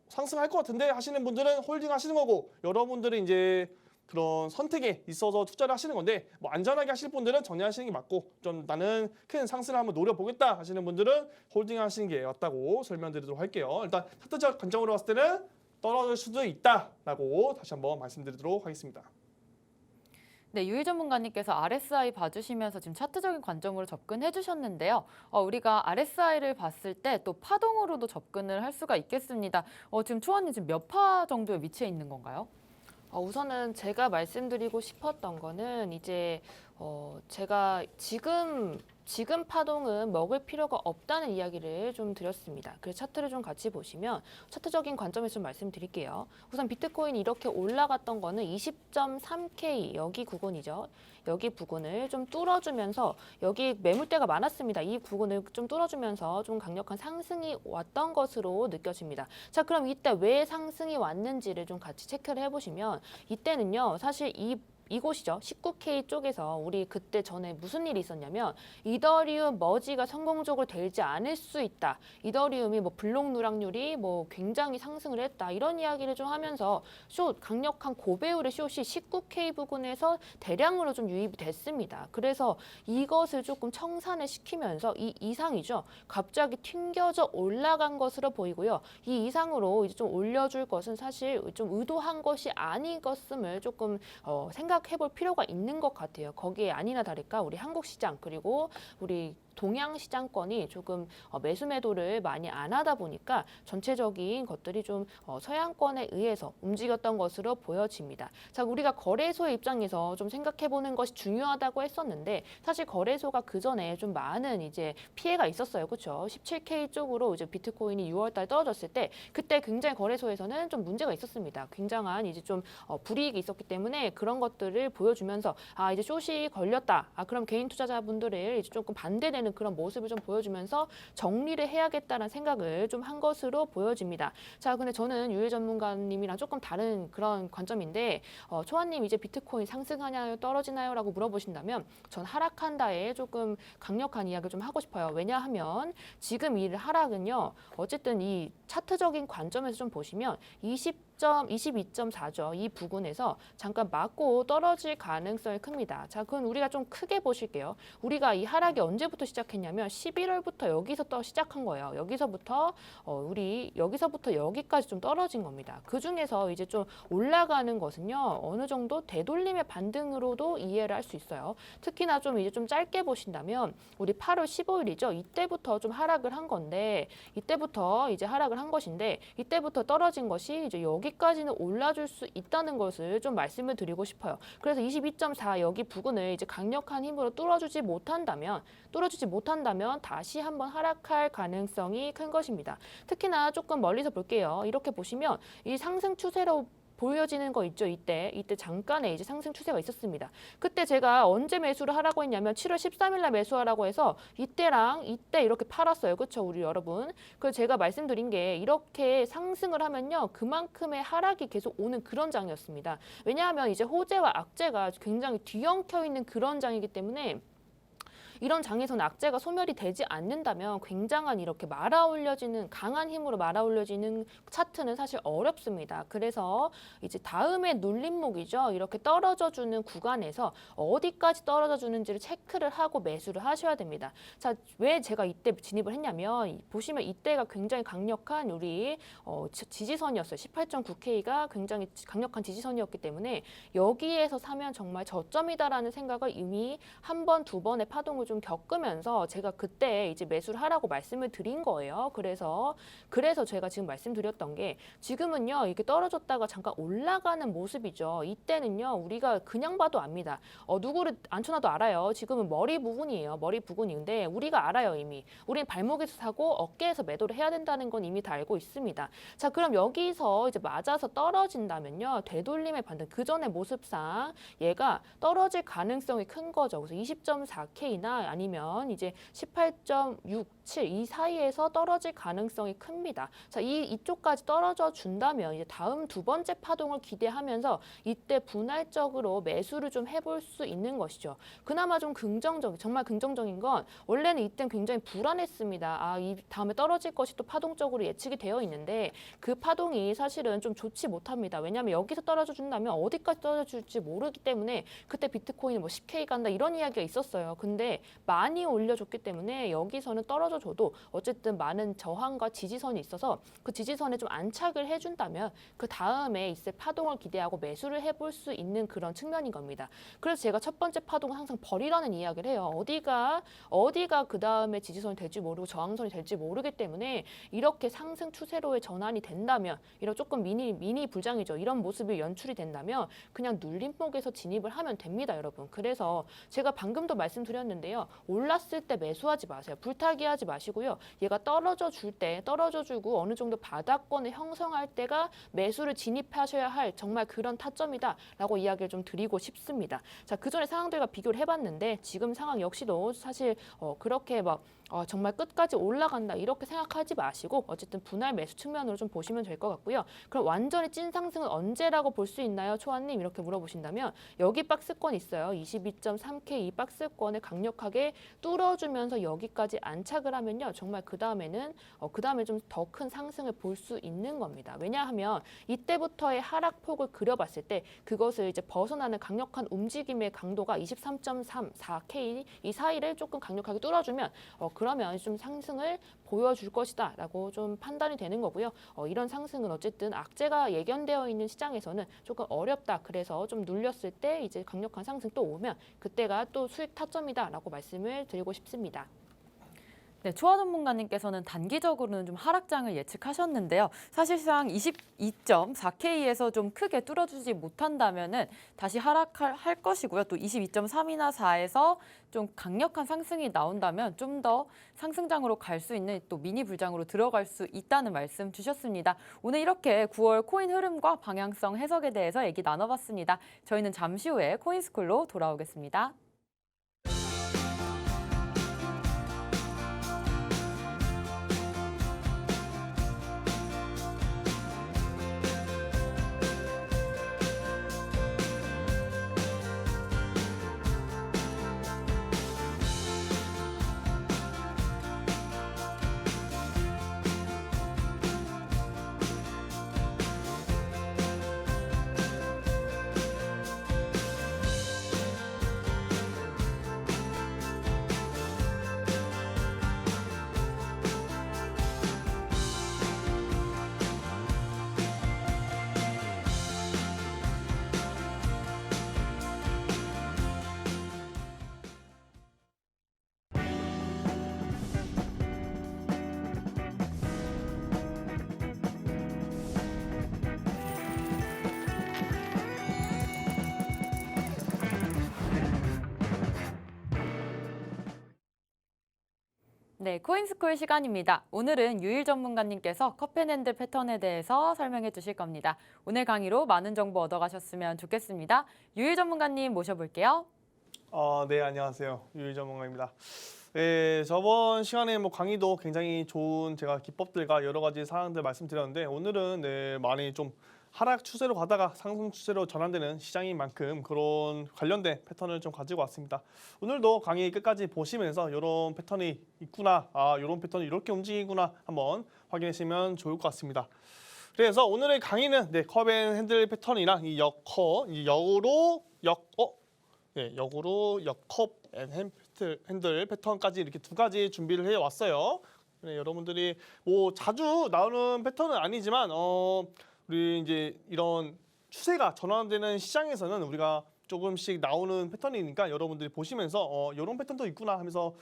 상승할 것 같은데 하시는 분들은 홀딩 하시는 거고 여러분들은 이제 그런 선택에 있어서 투자를 하시는 건데 뭐 안전하게 하실 분들은 정리하시는 게 맞고 좀 나는 큰 상승을 한번 노려보겠다 하시는 분들은 홀딩 하시는 게 맞다고 설명드리도록 할게요. 일단 차트적 관점으로 봤을 때는 떨어질 수도 있다라고 다시 한번 말씀드리도록 하겠습니다. 네, 유일 전문가님께서 RSI 봐주시면서 지금 차트적인 관점으로 접근해 주셨는데요. 우리가 RSI를 봤을 때 또 파동으로도 접근을 할 수가 있겠습니다. 지금 초원님 지금 몇 파 정도에 위치해 있는 건가요? 우선은 제가 말씀드리고 싶었던 거는 이제 제가 지금 파동은 먹을 필요가 없다는 이야기를 좀 드렸습니다. 그래서 차트를 좀 같이 보시면 차트적인 관점에서 좀 말씀드릴게요. 우선 비트코인이 이렇게 올라갔던 거는 20.3K 여기 부근이죠. 여기 부근을 좀 뚫어주면서 여기 매물대가 많았습니다. 이 부근을 좀 뚫어주면서 좀 강력한 상승이 왔던 것으로 느껴집니다. 자, 그럼 이때 왜 상승이 왔는지를 좀 같이 체크를 해보시면 이때는요, 사실 이곳이죠. 19K 쪽에서 우리 그때 전에 무슨 일이 있었냐면 이더리움 머지가 성공적으로 되지 않을 수 있다. 이더리움이 뭐 블록 누락률이 뭐 굉장히 상승을 했다. 이런 이야기를 좀 하면서 강력한 고배율의 숏이 19K 부근에서 대량으로 좀 유입이 됐습니다. 그래서 이것을 조금 청산을 시키면서 이 이상이죠. 갑자기 튕겨져 올라간 것으로 보이고요. 이 이상으로 이제 좀 올려줄 것은 사실 좀 의도한 것이 아닌 것음을 조금 생각해볼 필요가 있는 것 같아요. 거기에 아니나 다를까 우리 한국 시장 그리고 우리 동양 시장권이 조금 매수 매도를 많이 안 하다 보니까 전체적인 것들이 좀 서양권에 의해서 움직였던 것으로 보여집니다. 자, 우리가 거래소의 입장에서 좀 생각해보는 것이 중요하다고 했었는데 사실 거래소가 그 전에 좀 많은 이제 피해가 있었어요, 그렇죠? 17K 쪽으로 이제 비트코인이 6월달 떨어졌을 때 그때 굉장히 거래소에서는 좀 문제가 있었습니다. 굉장한 이제 좀 불이익이 있었기 때문에 그런 것들을 보여주면서 이제 숏이 걸렸다. 그럼 개인 투자자분들을 이제 조금 반대되는 그런 모습을 좀 보여주면서 정리를 해야겠다는 생각을 좀 한 것으로 보여집니다. 자, 근데 저는 유일 전문가님이랑 조금 다른 그런 관점인데 초아님 이제 비트코인 상승하나요, 떨어지나요? 라고 물어보신다면 전 하락한다에 조금 강력한 이야기를 좀 하고 싶어요. 왜냐하면 지금 이 하락은요, 어쨌든 이 차트적인 관점에서 좀 보시면 22.4죠. 이 부근에서 잠깐 맞고 떨어질 가능성이 큽니다. 자, 그건 우리가 좀 크게 보실게요. 우리가 이 하락이 언제부터 시작했냐면 11월부터 여기서 시작한 거예요. 여기서부터 여기서부터 여기까지 좀 떨어진 겁니다. 그 중에서 이제 좀 올라가는 것은요, 어느 정도 되돌림의 반등으로도 이해를 할 수 있어요. 특히나 좀 이제 좀 짧게 보신다면 우리 8월 15일이죠. 이때부터 좀 하락을 한 건데 이때부터 이제 하락을 한 것인데 이때부터 떨어진 것이 이제 여기까지는 올라줄 수 있다는 것을 좀 말씀을 드리고 싶어요. 그래서 22.4 여기 부근을 이제 강력한 힘으로 뚫어주지 못한다면 다시 한번 하락할 가능성이 큰 것입니다. 특히나 조금 멀리서 볼게요. 이렇게 보시면 이 상승 추세로 보여지는 거 있죠. 이때 잠깐의 이제 상승 추세가 있었습니다. 그때 제가 언제 매수를 하라고 했냐면 7월 13일 날 매수하라고 해서 이때랑 이때 이렇게 팔았어요. 그렇죠, 우리 여러분. 그래서 제가 말씀드린 게 이렇게 상승을 하면요, 그만큼의 하락이 계속 오는 그런 장이었습니다. 왜냐하면 이제 호재와 악재가 굉장히 뒤엉켜 있는 그런 장이기 때문에 이런 장에서는 악재가 소멸이 되지 않는다면 굉장한 이렇게 강한 힘으로 말아올려지는 차트는 사실 어렵습니다. 그래서 이제 다음에 눌림목이죠. 이렇게 떨어져주는 구간에서 어디까지 떨어져주는지를 체크를 하고 매수를 하셔야 됩니다. 자, 왜 제가 이때 진입을 했냐면 보시면 이때가 굉장히 강력한 우리 지지선이었어요. 18.9K가 굉장히 강력한 지지선이었기 때문에 여기에서 사면 정말 저점이다라는 생각을 이미 한 번, 두 번의 파동을 좀 겪으면서 제가 그때 이제 매수를 하라고 말씀을 드린 거예요. 그래서 제가 지금 말씀드렸던 게 지금은요, 이렇게 떨어졌다가 잠깐 올라가는 모습이죠. 이때는요, 우리가 그냥 봐도 압니다. 누구를 앉혀놔도 알아요. 지금은 머리 부분이에요. 머리 부분인데 우리가 알아요, 이미. 우리는 발목에서 사고 어깨에서 매도를 해야 된다는 건 이미 다 알고 있습니다. 자, 그럼 여기서 이제 맞아서 떨어진다면요, 되돌림의 반등, 그 전의 모습상 얘가 떨어질 가능성이 큰 거죠. 그래서 20.4K나 아니면 이제 18.67 이 사이에서 떨어질 가능성이 큽니다. 자, 이쪽까지 떨어져 준다면 이제 다음 두 번째 파동을 기대하면서 이때 분할적으로 매수를 좀 해볼 수 있는 것이죠. 그나마 좀 정말 긍정적인 건 원래는 이때는 굉장히 불안했습니다. 이 다음에 떨어질 것이 또 파동적으로 예측이 되어 있는데 그 파동이 사실은 좀 좋지 못합니다. 왜냐하면 여기서 떨어져 준다면 어디까지 떨어져 줄지 모르기 때문에 그때 비트코인이 뭐 10K 간다 이런 이야기가 있었어요. 근데 많이 올려줬기 때문에 여기서는 떨어져 떨어져줘도 어쨌든 많은 저항과 지지선이 있어서 그 지지선에 좀 안착을 해준다면 그 다음에 있을 파동을 기대하고 매수를 해볼 수 있는 그런 측면인 겁니다. 그래서 제가 첫 번째 파동은 항상 버리라는 이야기를 해요. 어디가 그 다음에 지지선이 될지 모르고 저항선이 될지 모르기 때문에 이렇게 상승 추세로의 전환이 된다면 이런 조금 미니 불장이죠. 이런 모습이 연출이 된다면 그냥 눌림목에서 진입을 하면 됩니다, 여러분. 그래서 제가 방금도 말씀드렸는데요. 올랐을 때 매수하지 마세요. 불타기 하지 마시고요. 얘가 떨어져 주고 어느 정도 바닥권을 형성할 때가 매수를 진입하셔야 할 정말 그런 타점이다라고 이야기를 좀 드리고 싶습니다. 자, 그전에 상황들과 비교를 해봤는데 지금 상황 역시도 사실 그렇게 막 정말 끝까지 올라간다 이렇게 생각하지 마시고 어쨌든 분할 매수 측면으로 좀 보시면 될 것 같고요. 그럼 완전히 찐 상승은 언제라고 볼 수 있나요? 초안님 이렇게 물어보신다면 여기 박스권 있어요. 22.3K 이 박스권을 강력하게 뚫어주면서 여기까지 안착을 하면요. 정말 그 다음에 좀 더 큰 상승을 볼 수 있는 겁니다. 왜냐하면 이때부터의 하락폭을 그려봤을 때 그것을 이제 벗어나는 강력한 움직임의 강도가 23.3, 4K 이 사이를 조금 강력하게 뚫어주면 그러면 좀 상승을 보여줄 것이다라고 좀 판단이 되는 거고요. 이런 상승은 어쨌든 악재가 예견되어 있는 시장에서는 조금 어렵다. 그래서 좀 눌렸을 때 이제 강력한 상승 또 오면 그때가 또 수익 타점이다라고 말씀을 드리고 싶습니다. 네, 초아 전문가님께서는 단기적으로는 좀 하락장을 예측하셨는데요. 사실상 22.4K에서 좀 크게 뚫어주지 못한다면은 다시 하락할 것이고요. 또 22.3이나 4에서 좀 강력한 상승이 나온다면 좀 더 상승장으로 갈 수 있는 또 미니 불장으로 들어갈 수 있다는 말씀 주셨습니다. 오늘 이렇게 9월 코인 흐름과 방향성 해석에 대해서 얘기 나눠봤습니다. 저희는 잠시 후에 코인스쿨로 돌아오겠습니다. 네, 코인스쿨 시간입니다. 오늘은 유일 전문가님께서 컵앤핸들 패턴에 대해서 설명해 주실 겁니다. 오늘 강의로 많은 정보 얻어가셨으면 좋겠습니다. 유일 전문가님 모셔볼게요. 네, 안녕하세요. 유일 전문가입니다. 네, 저번 시간에 강의도 굉장히 좋은 제가 기법들과 여러 가지 사항들 말씀드렸는데 오늘은 많이 좀 하락 추세로 가다가 상승 추세로 전환되는 시장인 만큼 그런 관련된 패턴을 좀 가지고 왔습니다. 오늘도 강의 끝까지 보시면서 이런 패턴이 있구나, 이런 패턴이 이렇게 움직이구나 한번 확인하시면 좋을 것 같습니다. 그래서 오늘의 강의는 컵앤핸들 패턴이랑 이 역으로 역컵앤핸들 패턴까지 이렇게 두 가지 준비를 해왔어요. 여러분들이 자주 나오는 패턴은 아니지만 우리 이제 이런 추세가 전환되는 시장에서는 우리가 조금씩 나오는 패턴이니까 여러분들이 보시면서 이런 패턴도 있구나 하면서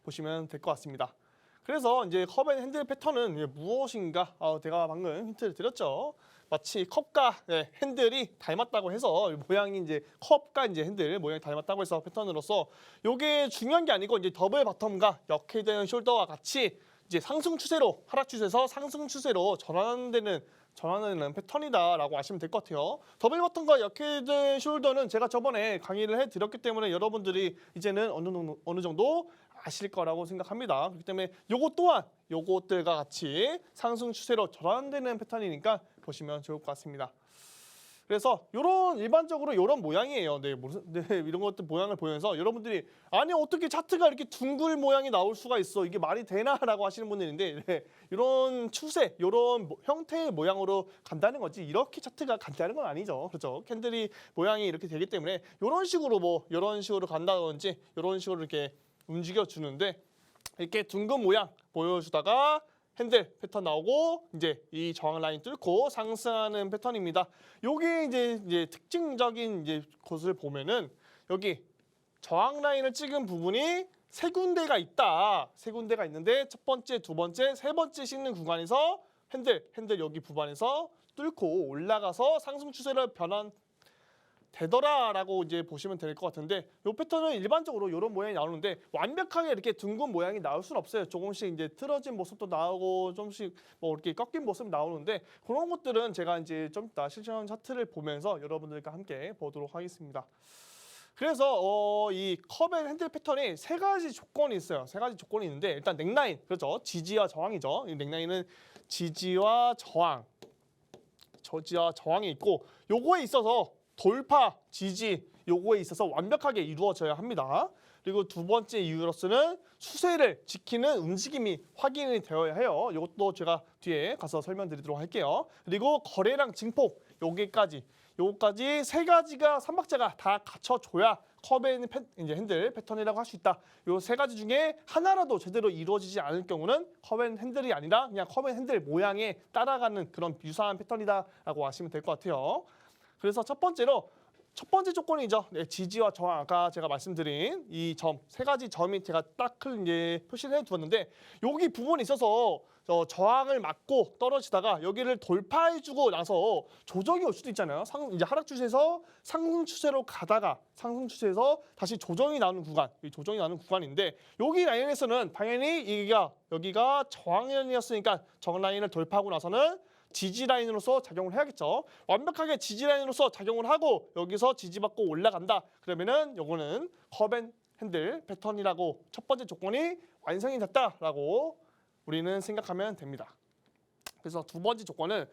보시면 될 것 같습니다. 그래서 이제 컵앤핸들 패턴은 무엇인가? 제가 방금 힌트를 드렸죠. 마치 컵과 핸들이 닮았다고 해서 모양이 이제 컵과 이제 핸들 모양이 닮았다고 해서 패턴으로서 이게 중요한 게 아니고 이제 더블 바텀과 역헤드 숄더와 같이 이제 상승 추세로 하락 추세에서 상승 추세로 전환되는 패턴이다라고 아시면 될 것 같아요. 더블 버튼과 역헤드 숄더는 제가 저번에 강의를 해드렸기 때문에 여러분들이 이제는 어느 정도 아실 거라고 생각합니다. 그렇기 때문에 요것 또한 요것들과 같이 상승 추세로 전환되는 패턴이니까 보시면 좋을 것 같습니다. 그래서 일반적으로 이런 모양이에요. 이런 것들 모양을 보면서 여러분들이 아니 어떻게 차트가 이렇게 둥글 모양이 나올 수가 있어? 이게 말이 되나라고 하시는 분들인데 이런 추세, 이런 형태의 모양으로 간다는 거지 이렇게 차트가 간다는 건 아니죠. 그렇죠? 캔들이 모양이 이렇게 되기 때문에 이런 식으로 간다든지 이런 식으로 이렇게 움직여 주는데 이렇게 둥근 모양 보여주다가 핸들 패턴 나오고 이제 이 저항 라인 뚫고 상승하는 패턴입니다. 요게 이제 특징적인 이제 곳을 보면은 여기 저항 라인을 찍은 부분이 세 군데가 있다. 세 군데가 있는데 첫 번째, 두 번째, 세 번째 씻는 구간에서 핸들 여기 부분에서 뚫고 올라가서 상승 추세를 되더라라고 이제 보시면 될 것 같은데 이 패턴은 일반적으로 이런 모양이 나오는데 완벽하게 이렇게 둥근 모양이 나올 수는 없어요. 조금씩 이제 틀어진 모습도 나오고 조금씩 뭐 이렇게 꺾인 모습 나오는데 그런 것들은 제가 이제 좀 이따 실시간 차트를 보면서 여러분들과 함께 보도록 하겠습니다. 그래서 이 컵앤 핸들 패턴이 세 가지 조건이 있어요. 세 가지 조건이 있는데 일단 넥라인, 그렇죠? 지지와 저항이죠. 이 넥라인은 지지와 저항이 있고 요거에 있어서 돌파, 지지 요거에 있어서 완벽하게 이루어져야 합니다. 그리고 두 번째 이유로서는 추세를 지키는 움직임이 확인이 되어야 해요. 이것도 제가 뒤에 가서 설명드리도록 할게요. 그리고 거래량 증폭 요거까지 세 가지가 삼박자가 다 갖춰줘야 컵앤 이제 핸들 패턴이라고 할 수 있다. 요 세 가지 중에 하나라도 제대로 이루어지지 않을 경우는 컵앤 핸들이 아니라 그냥 컵앤 핸들 모양에 따라가는 그런 유사한 패턴이다라고 아시면 될 것 같아요. 그래서 첫 번째 조건이죠. 네, 지지와 저항 아까 제가 말씀드린 이 점 세 가지 점이 제가 딱 이제 표시를 해두었는데 여기 부분에 있어서 저항을 맞고 떨어지다가 여기를 돌파해주고 나서 조정이 올 수도 있잖아요. 이제 하락 추세에서 상승 추세로 가다가 상승 추세에서 다시 조정이 나오는 구간인데 여기 라인에서는 당연히 여기가 저항 라인이었으니까 저항 라인을 돌파하고 나서는 지지 라인으로서 작용을 해야겠죠. 완벽하게 지지 라인으로서 작용을 하고 여기서 지지받고 올라간다. 그러면은 요거는 컵앤 핸들 패턴이라고 첫 번째 조건이 완성이 됐다라고 우리는 생각하면 됩니다. 그래서 두 번째 조건은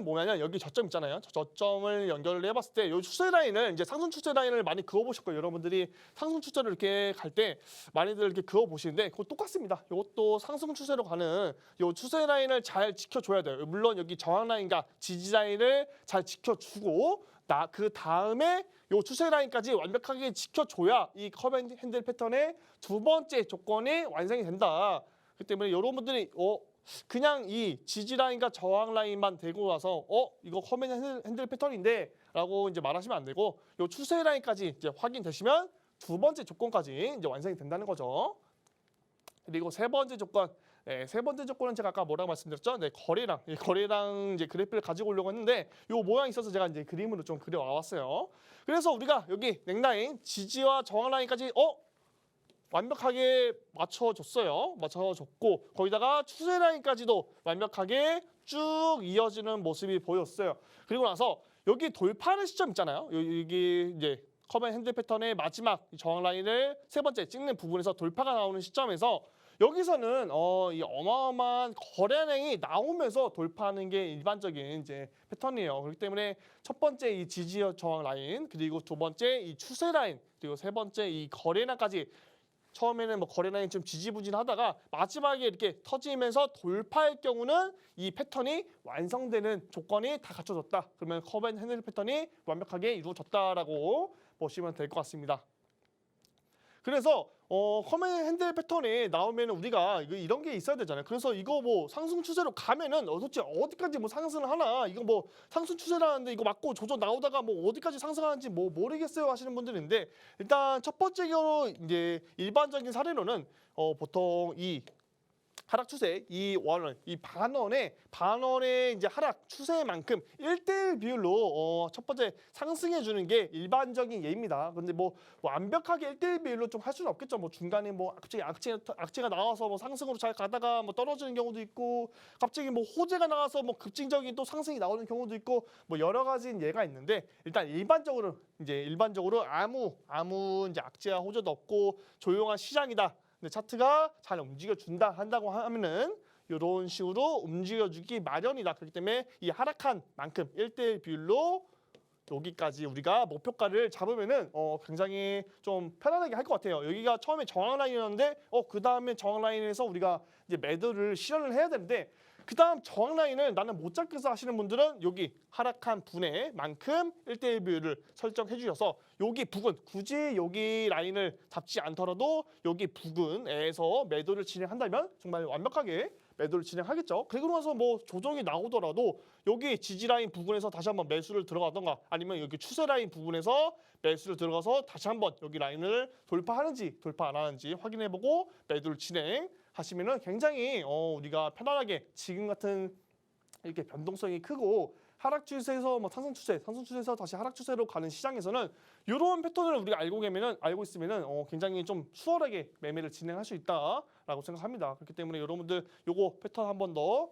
뭐냐면 여기 저점 있잖아요. 저점을 연결을 해봤을 때 이 추세 라인을 이제 상승 추세 라인을 많이 그어보실 거예요. 여러분들이 상승 추세를 이렇게 갈 때 많이들 이렇게 그어보시는데 그거 똑같습니다. 이것도 상승 추세로 가는 이 추세 라인을 잘 지켜줘야 돼요. 물론 여기 저항 라인과 지지 라인을 잘 지켜주고 그 다음에 이 추세 라인까지 완벽하게 지켜줘야 이 컵앤 핸들 패턴의 두 번째 조건이 완성이 된다. 그렇기 때문에 여러분들이 그냥 이 지지 라인과 저항 라인만 대고 와서 이거 컵앤 핸들 패턴인데 라고 이제 말하시면 안 되고 이 추세 라인까지 이제 확인되시면 두 번째 조건까지 이제 완성이 된다는 거죠. 그리고 세 번째 조건은 제가 아까 뭐라고 말씀드렸죠? 네, 거래량 이제 그래프를 가지고 오려고 했는데 이 모양이 있어서 제가 이제 그림으로 좀 그려 와봤어요. 그래서 우리가 여기 넥라인 지지와 저항 라인까지 완벽하게 맞춰줬고 거기다가 추세 라인까지도 완벽하게 쭉 이어지는 모습이 보였어요. 그리고 나서 여기 돌파하는 시점 있잖아요. 여기 이제 컵앤 핸들 패턴의 마지막 저항 라인을 세 번째 찍는 부분에서 돌파가 나오는 시점에서 여기서는 이 어마어마한 거래량이 나오면서 돌파하는 게 일반적인 이제 패턴이에요. 그렇기 때문에 첫 번째 이 지지 저항 라인, 그리고 두 번째 이 추세 라인, 그리고 세 번째 이 거래량까지 처음에는 뭐 거래량이 좀 지지부진하다가 마지막에 이렇게 터지면서 돌파할 경우는 이 패턴이 완성되는 조건이 다 갖춰졌다. 그러면 컵앤 핸들 패턴이 완벽하게 이루어졌다라고 보시면 될 것 같습니다. 그래서 컵앤 핸들 패턴이 나오면 우리가 이런 게 있어야 되잖아요. 그래서 이거 뭐 상승 추세로 가면은 도대체 어디까지 뭐 상승을 하나? 이거 뭐 상승 추세라는데 이거 맞고 조정 나오다가 뭐 어디까지 상승하는지 뭐 모르겠어요 하시는 분들인데 일단 첫 번째 경우 이제 일반적인 사례로는 보통 이 하락 추세 이 반원의 이제 하락 추세만큼 1대1 비율로 첫 번째 상승해 주는 게 일반적인 예입니다. 근데 뭐 완벽하게 1대1 비율로 좀 할 수는 없겠죠. 뭐 중간에 뭐 갑자기 악재가 나와서 뭐 상승으로 잘 가다가 뭐 떨어지는 경우도 있고 갑자기 뭐 호재가 나와서 뭐 급진적인 또 상승이 나오는 경우도 있고 뭐 여러 가지 예가 있는데 일단 일반적으로 아무 이제 악재와 호재도 없고 조용한 시장이다. 근데 차트가 잘 움직여준다 한다고 하면은 이런 식으로 움직여주기 마련이다. 그렇기 때문에 이 하락한 만큼 1대1 비율로 여기까지 우리가 목표가를 잡으면은 굉장히 좀 편안하게 할 것 같아요. 여기가 처음에 저항 라인이었는데 그 다음에 저항 라인에서 우리가 이제 매도를 실현을 해야 되는데 그다음 저항 라인을 나는 못 잡겠어 하시는 분들은 여기 하락한 분의 만큼 1대1 비율을 설정해 주셔서 여기 부근 굳이 여기 라인을 잡지 않더라도 여기 부근에서 매도를 진행한다면 정말 완벽하게 매도를 진행하겠죠. 그리고 나서 뭐 조정이 나오더라도 여기 지지 라인 부분에서 다시 한번 매수를 들어가던가 아니면 여기 추세 라인 부분에서 매수를 들어가서 다시 한번 여기 라인을 돌파하는지 돌파 안 하는지 확인해보고 매도를 진행하시면은 굉장히 우리가 편안하게 지금 같은 이렇게 변동성이 크고 하락 추세에서 뭐 상승 추세에서 다시 하락 추세로 가는 시장에서는 이런 패턴을 우리가 알고 있으면은 굉장히 좀 수월하게 매매를 진행할 수 있다라고 생각합니다. 그렇기 때문에 여러분들 요거 패턴 한 번 더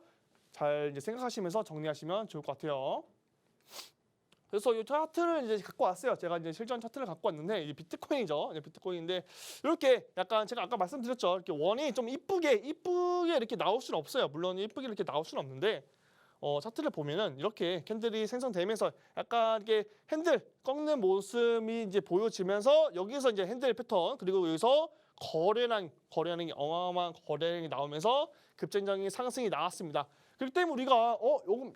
잘 생각하시면서 정리하시면 좋을 것 같아요. 그래서 이 차트를 이제 갖고 왔어요. 제가 이제 실전 차트를 갖고 왔는데 이 비트코인이죠. 비트코인인데 이렇게 약간 제가 아까 말씀드렸죠. 이렇게 원이 좀 이쁘게 이렇게 나올 수는 없어요. 물론 이쁘게 이렇게 나올 수는 없는데 차트를 보면은 이렇게 캔들이 생성되면서 약간 이렇게 핸들 꺾는 모습이 이제 보여지면서 여기서 이제 핸들 패턴 그리고 여기서 거래량이 어마어마한 거래량이 나오면서 급진적인 상승이 나왔습니다. 그렇기 때문에 우리가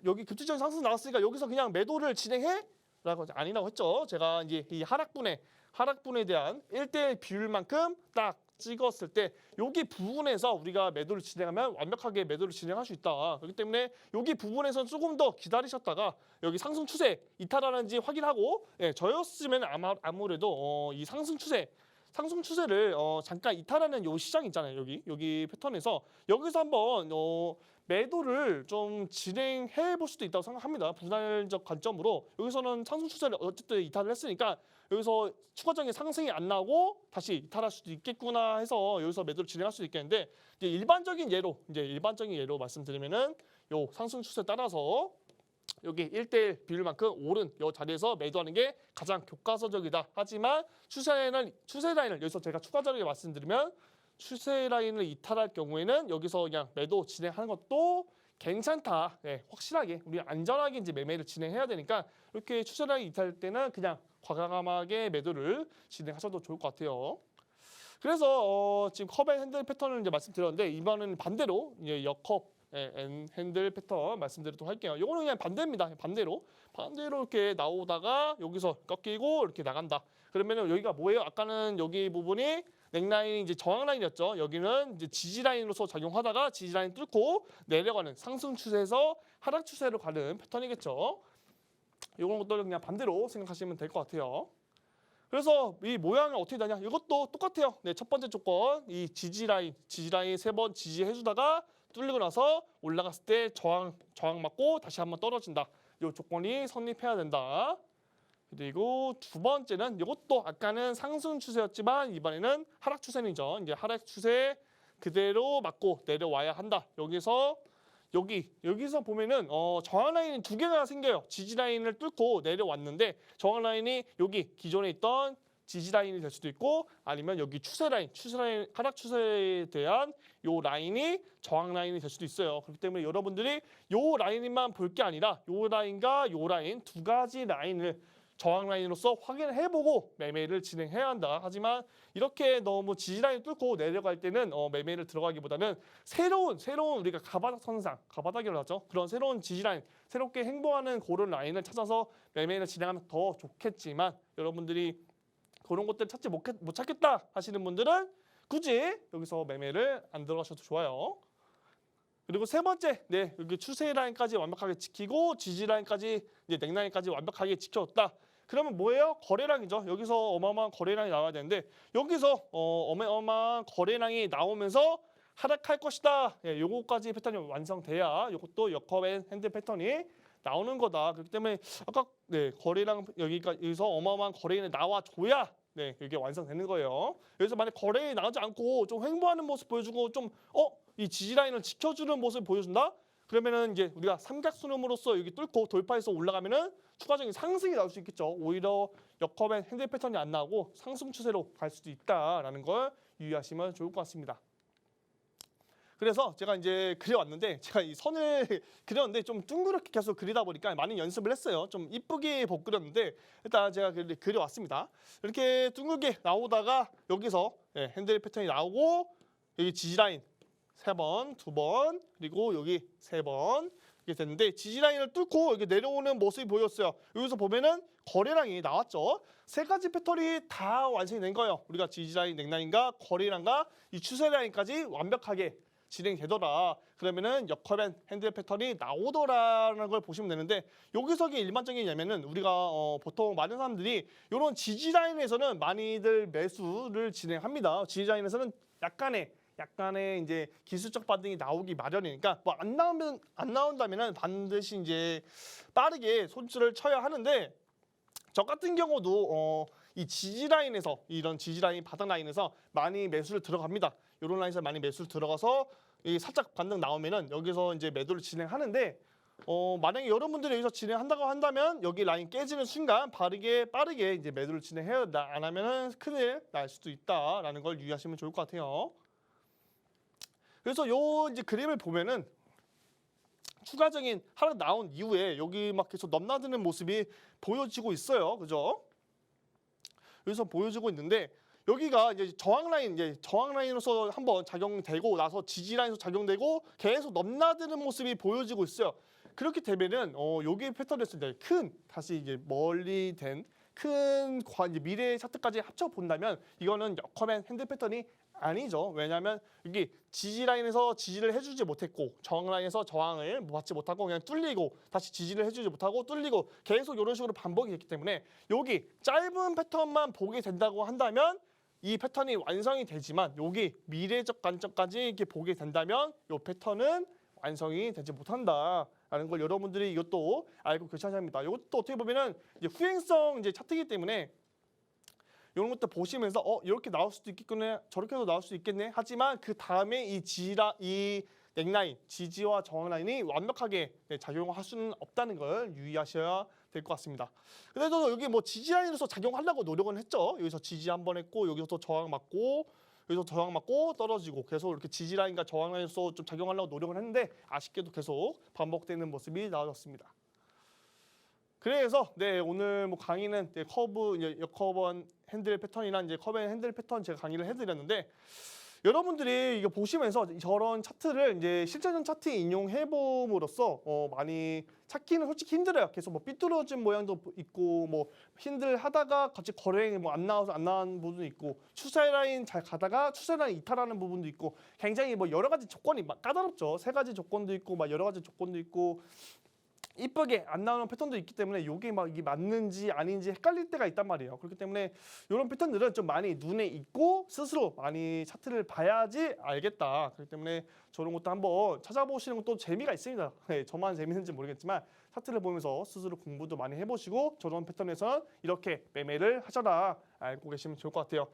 여기 급진적인 상승 나왔으니까 여기서 그냥 매도를 진행해? 라고 아니라고 했죠. 제가 이제 이 하락분에 대한 1대1 비율만큼 딱 찍었을 때 여기 부분에서 우리가 매도를 진행하면 완벽하게 매도를 진행할 수 있다. 그렇기 때문에 여기 부분에서는 조금 더 기다리셨다가 여기 상승 추세 이탈하는지 확인하고 저였으면 아무래도 이 상승 추세를 잠깐 이탈하는 요 시장 있잖아요. 여기 패턴에서 여기서 한번 매도를 좀 진행해 볼 수도 있다고 생각합니다. 분할적 관점으로 여기서는 상승 추세를 어쨌든 이탈을 했으니까 여기서 추가적인 상승이 안 나오고 다시 이탈할 수도 있겠구나 해서 여기서 매도를 진행할 수도 있겠는데 이제 일반적인 예로 말씀드리면은 요 상승 추세 따라서 여기 1대1 비율만큼 오른 이 자리에서 매도하는 게 가장 교과서적이다. 하지만 추세 라인을 여기서 제가 추가적으로 말씀드리면 추세 라인을 이탈할 경우에는 여기서 그냥 매도 진행하는 것도 괜찮다. 확실하게 우리 안전하게 이제 매매를 진행해야 되니까 이렇게 추세 라인 이탈할 때는 그냥 과감하게 매도를 진행하셔도 좋을 것 같아요. 그래서 지금 컵앤 핸들 패턴을 이제 말씀드렸는데 이번에는 반대로 이제 역컵 핸들 패턴 말씀드리도록 할게요. 이거는 그냥 반대입니다. 반대로 이렇게 나오다가 여기서 꺾이고 이렇게 나간다. 그러면은 여기가 뭐예요? 아까는 여기 부분이 넥라인이 이제 저항 라인이었죠. 여기는 이제 지지 라인으로서 작용하다가 지지 라인 뚫고 내려가는 상승 추세에서 하락 추세로 가는 패턴이겠죠. 이런 것도 그냥 반대로 생각하시면 될 것 같아요. 그래서 이 모양은 어떻게 되냐? 이것도 똑같아요. 첫 번째 조건 이 지지 라인 3번 지지해주다가 뚫리고 나서 올라갔을 때 저항 맞고 다시 한번 떨어진다. 이 조건이 성립해야 된다. 그리고 두 번째는 이것도 아까는 상승 추세였지만 이번에는 하락 추세이죠. 이제 하락 추세 그대로 맞고 내려와야 한다. 여기서 보면은 저항 라인이 두 개가 생겨요. 지지 라인을 뚫고 내려왔는데 저항 라인이 여기 기존에 있던 지지 라인이 될 수도 있고 아니면 여기 추세 라인 하락 추세에 대한 요 라인이 저항 라인이 될 수도 있어요. 그렇기 때문에 여러분들이 요 라인만 볼 게 아니라 요 라인과 요 라인 두 가지 라인을 저항 라인으로서 확인해보고 매매를 진행해야 한다. 하지만 이렇게 너무 지지 라인 뚫고 내려갈 때는 매매를 들어가기보다는 새로운 우리가 가바닥 선상, 가바닥이라고 하죠. 그런 새로운 지지 라인, 새롭게 행보하는 그런 라인을 찾아서 매매를 진행하면 더 좋겠지만 여러분들이 그런 것들 찾지 못 찾겠다 하시는 분들은 굳이 여기서 매매를 안 들어가셔도 좋아요. 그리고 세 번째, 여기 추세 라인까지 완벽하게 지키고 지지 라인까지 이제 넥라인까지 완벽하게 지켜줬다. 그러면 뭐예요? 거래량이죠. 여기서 어마어마한 거래량이 나와야 되는데 여기서 어마어마한 거래량이 나오면서 하락할 것이다. 요거까지 패턴이 완성돼야 이것도 역컵앤 핸들 패턴이 나오는 거다. 그렇기 때문에 아까 거래량 여기서 어마어마한 거래량이 나와줘야 이게 완성되는 거예요. 여기서 만약 거래량이 나오지 않고 좀 횡보하는 모습 보여주고 좀 이 지지 라인을 지켜주는 모습 보여준다. 그러면은 이제 우리가 삼각순환으로서 여기 뚫고 돌파해서 올라가면은 추가적인 상승이 나올 수 있겠죠. 오히려 역컵앤 핸들 패턴이 안 나오고 상승 추세로 갈 수도 있다라는 걸 유의하시면 좋을 것 같습니다. 그래서 제가 이제 그려왔는데 제가 이 선을 그렸는데 좀 둥그렇게 계속 그리다 보니까 많은 연습을 했어요. 좀 이쁘게 못 그렸는데 일단 제가 그려왔습니다. 이렇게 둥글게 나오다가 여기서 핸들 패턴이 나오고 여기 지지라인 3번, 2번, 그리고 여기 3번 이렇게 됐는데 지지 라인을 뚫고 이렇게 내려오는 모습이 보였어요. 여기서 보면은 거래량이 나왔죠. 세 가지 패턴이 다 완성이 된 거예요. 우리가 지지 라인, 넥라인과 거래량과 이 추세 라인까지 완벽하게 진행되더라. 그러면은 역커벤 핸들 패턴이 나오더라라는 걸 보시면 되는데 여기서 이게 일반적인 예면은 우리가 보통 많은 사람들이 이런 지지 라인에서는 많이들 매수를 진행합니다. 지지 라인에서는 약간의 이제 기술적 반등이 나오기 마련이니까 뭐 안 나온다면은 반드시 이제 빠르게 손질을 쳐야 하는데 저 같은 경우도 이 지지 라인에서 이런 지지 라인 바닥 라인에서 많이 매수를 들어갑니다. 이런 라인에서 많이 매수를 들어가서 이 살짝 반등 나오면은 여기서 이제 매도를 진행하는데 만약에 여러분들이 여기서 진행한다고 한다면 여기 라인 깨지는 순간 빠르게 이제 매도를 진행해야 된다. 안 하면은 큰일 날 수도 있다라는 걸 유의하시면 좋을 것 같아요. 그래서 요 이제 그림을 보면은 추가적인 하락 나온 이후에 여기 막 계속 넘나드는 모습이 보여지고 있어요. 그죠? 여기서 보여지고 있는데 여기가 이제 저항 라인으로서 한번 작용되고 나서 지지 라인에서 작용되고 계속 넘나드는 모습이 보여지고 있어요. 그렇게 되면은 여기 패턴에서 이제 다시 이제 멀리 된 큰 미래의 차트까지 합쳐 본다면 이거는 역커맨 핸들 패턴이 아니죠. 왜냐하면 여기 지지 라인에서 지지를 해주지 못했고 저항 라인에서 저항을 받지 못하고 그냥 뚫리고 다시 지지를 해주지 못하고 뚫리고 계속 이런 식으로 반복이 됐기 때문에 여기 짧은 패턴만 보게 된다고 한다면 이 패턴이 완성이 되지만 여기 미래적 관점까지 이렇게 보게 된다면 이 패턴은 완성이 되지 못한다라는 걸 여러분들이 이것도 알고 계셔야 합니다. 이것도 어떻게 보면은 이제 후행성 이제 차트이기 때문에 이런 것도 보시면서 이렇게 나올 수도 있겠네, 저렇게도 나올 수 있겠네. 하지만 그 다음에 이 넥라인, 지지와 저항 라인이 완벽하게 작용할 수는 없다는 걸 유의하셔야 될 것 같습니다. 그래도 여기 뭐 지지 라인에서 작용하려고 노력은 했죠. 여기서 지지 한번 했고 여기서 또 저항 맞고 여기서 저항 맞고 떨어지고 계속 이렇게 지지 라인과 저항 라인에서 좀 작용하려고 노력을 했는데 아쉽게도 계속 반복되는 모습이 나와졌습니다. 그래서 오늘 뭐 강의는 역커번 핸들 패턴이나 이제 커벤 핸들 패턴 제가 강의를 해드렸는데 여러분들이 이거 보시면서 저런 차트를 이제 실전형 차트 인용해 봄으로써 많이 찾기는 솔직히 힘들어요. 계속 뭐 삐뚤어진 모양도 있고 뭐 힘들하다가 같이 거래량이 뭐 안 나온 부분도 있고 추세 라인 잘 가다가 추세 라인 이탈하는 부분도 있고 굉장히 뭐 여러 가지 조건이 막 까다롭죠. 세 가지 조건도 있고 막 여러 가지 조건도 있고 이쁘게 안 나오는 패턴도 있기 때문에 이게 맞는지 아닌지 헷갈릴 때가 있단 말이에요. 그렇기 때문에 이런 패턴들은 좀 많이 눈에 익고 스스로 많이 차트를 봐야지 알겠다. 그렇기 때문에 저런 것도 한번 찾아보시는 것도 재미가 있습니다. 저만 재밌는지 모르겠지만 차트를 보면서 스스로 공부도 많이 해보시고 저런 패턴에서는 이렇게 매매를 하셔라 알고 계시면 좋을 것 같아요.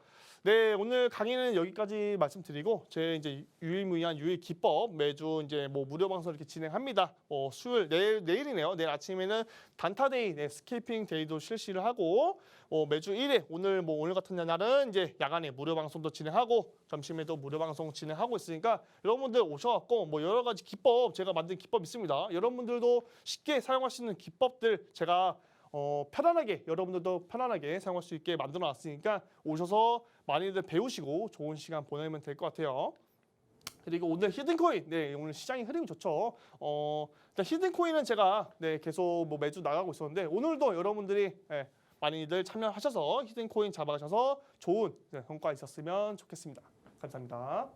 네, 오늘 강의는 여기까지 말씀드리고 제 이제 유일무이한 유일 기법 매주 이제 뭐 무료 방송 이렇게 진행합니다. 수요일 내일이네요. 내일 아침에는 단타데이, 스케이핑 데이도 실시를 하고 매주 1회 오늘 같은 날은 이제 야간에 무료 방송도 진행하고 점심에도 무료 방송 진행하고 있으니까 여러분들 오셔갖고 뭐 여러 가지 기법 제가 만든 기법 있습니다. 여러분들도 쉽게 사용할 수 있는 기법들 제가 여러분들도 편안하게 사용할 수 있게 만들어 놨으니까 오셔서 많이들 배우시고 좋은 시간 보내면 될 것 같아요. 그리고 오늘 히든코인, 오늘 시장의 흐름이 좋죠. 히든코인은 제가 계속 뭐 매주 나가고 있었는데 오늘도 여러분들이 많이들 참여하셔서 히든코인 잡아가셔서 좋은 성과 있었으면 좋겠습니다. 감사합니다.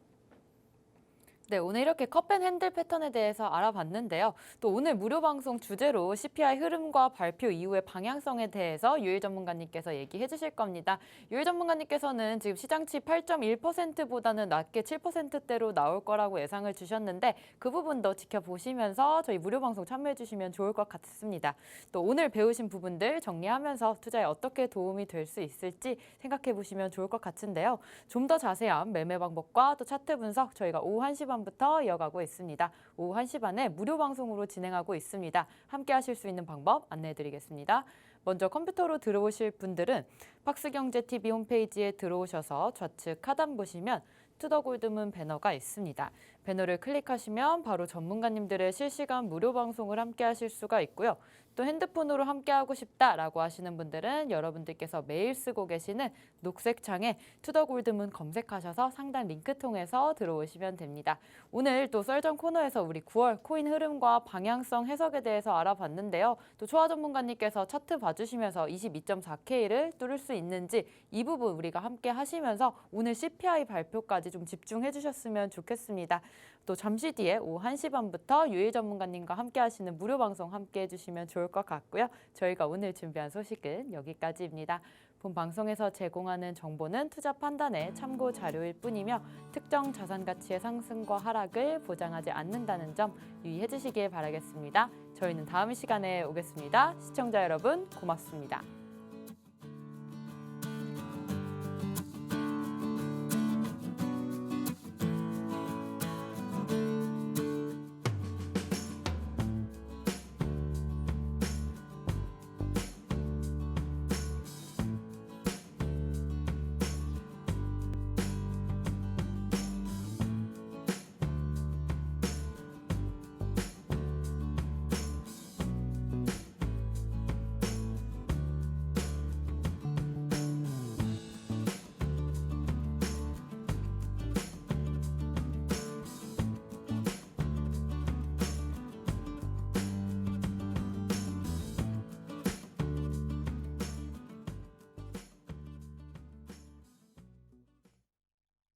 네, 오늘 이렇게 컵앤 핸들 패턴에 대해서 알아봤는데요. 또 오늘 무료 방송 주제로 CPI 흐름과 발표 이후의 방향성에 대해서 유일 전문가님께서 얘기해 주실 겁니다. 유일 전문가님께서는 지금 시장치 8.1%보다는 낮게 7%대로 나올 거라고 예상을 주셨는데 그 부분도 지켜보시면서 저희 무료 방송 참여해 주시면 좋을 것 같습니다. 또 오늘 배우신 부분들 정리하면서 투자에 어떻게 도움이 될 수 있을지 생각해 보시면 좋을 것 같은데요. 좀 더 자세한 매매 방법과 또 차트 분석 저희가 오후 1시 반부터 이어가고 있습니다. 오후 1시 반에 무료 방송으로 진행하고 있습니다. 함께 하실 수 있는 방법 안내해 드리겠습니다. 먼저 컴퓨터로 들어오실 분들은 박스경제TV 홈페이지에 들어오셔서 좌측 하단 보시면 투더골드문 배너가 있습니다. 배너를 클릭하시면 바로 전문가님들의 실시간 무료 방송을 함께 하실 수가 있고요. 또 핸드폰으로 함께하고 싶다라고 하시는 분들은 여러분들께서 매일 쓰고 계시는 녹색 창에 투더골드문 검색하셔서 상단 링크 통해서 들어오시면 됩니다. 오늘 또 썰전 코너에서 우리 9월 코인 흐름과 방향성 해석에 대해서 알아봤는데요. 또 초아 전문가님께서 차트 봐주시면서 22.4K를 뚫을 수 있는지 이 부분 우리가 함께 하시면서 오늘 CPI 발표까지 좀 집중해 주셨으면 좋겠습니다. 또 잠시 뒤에 오후 1시 반부터 유일 전문가님과 함께 하시는 무료 방송 함께 해주시면 좋을 것 같고요. 저희가 오늘 준비한 소식은 여기까지입니다. 본 방송에서 제공하는 정보는 투자 판단의 참고 자료일 뿐이며 특정 자산 가치의 상승과 하락을 보장하지 않는다는 점 유의해 주시길 바라겠습니다. 저희는 다음 시간에 오겠습니다. 시청자 여러분 고맙습니다.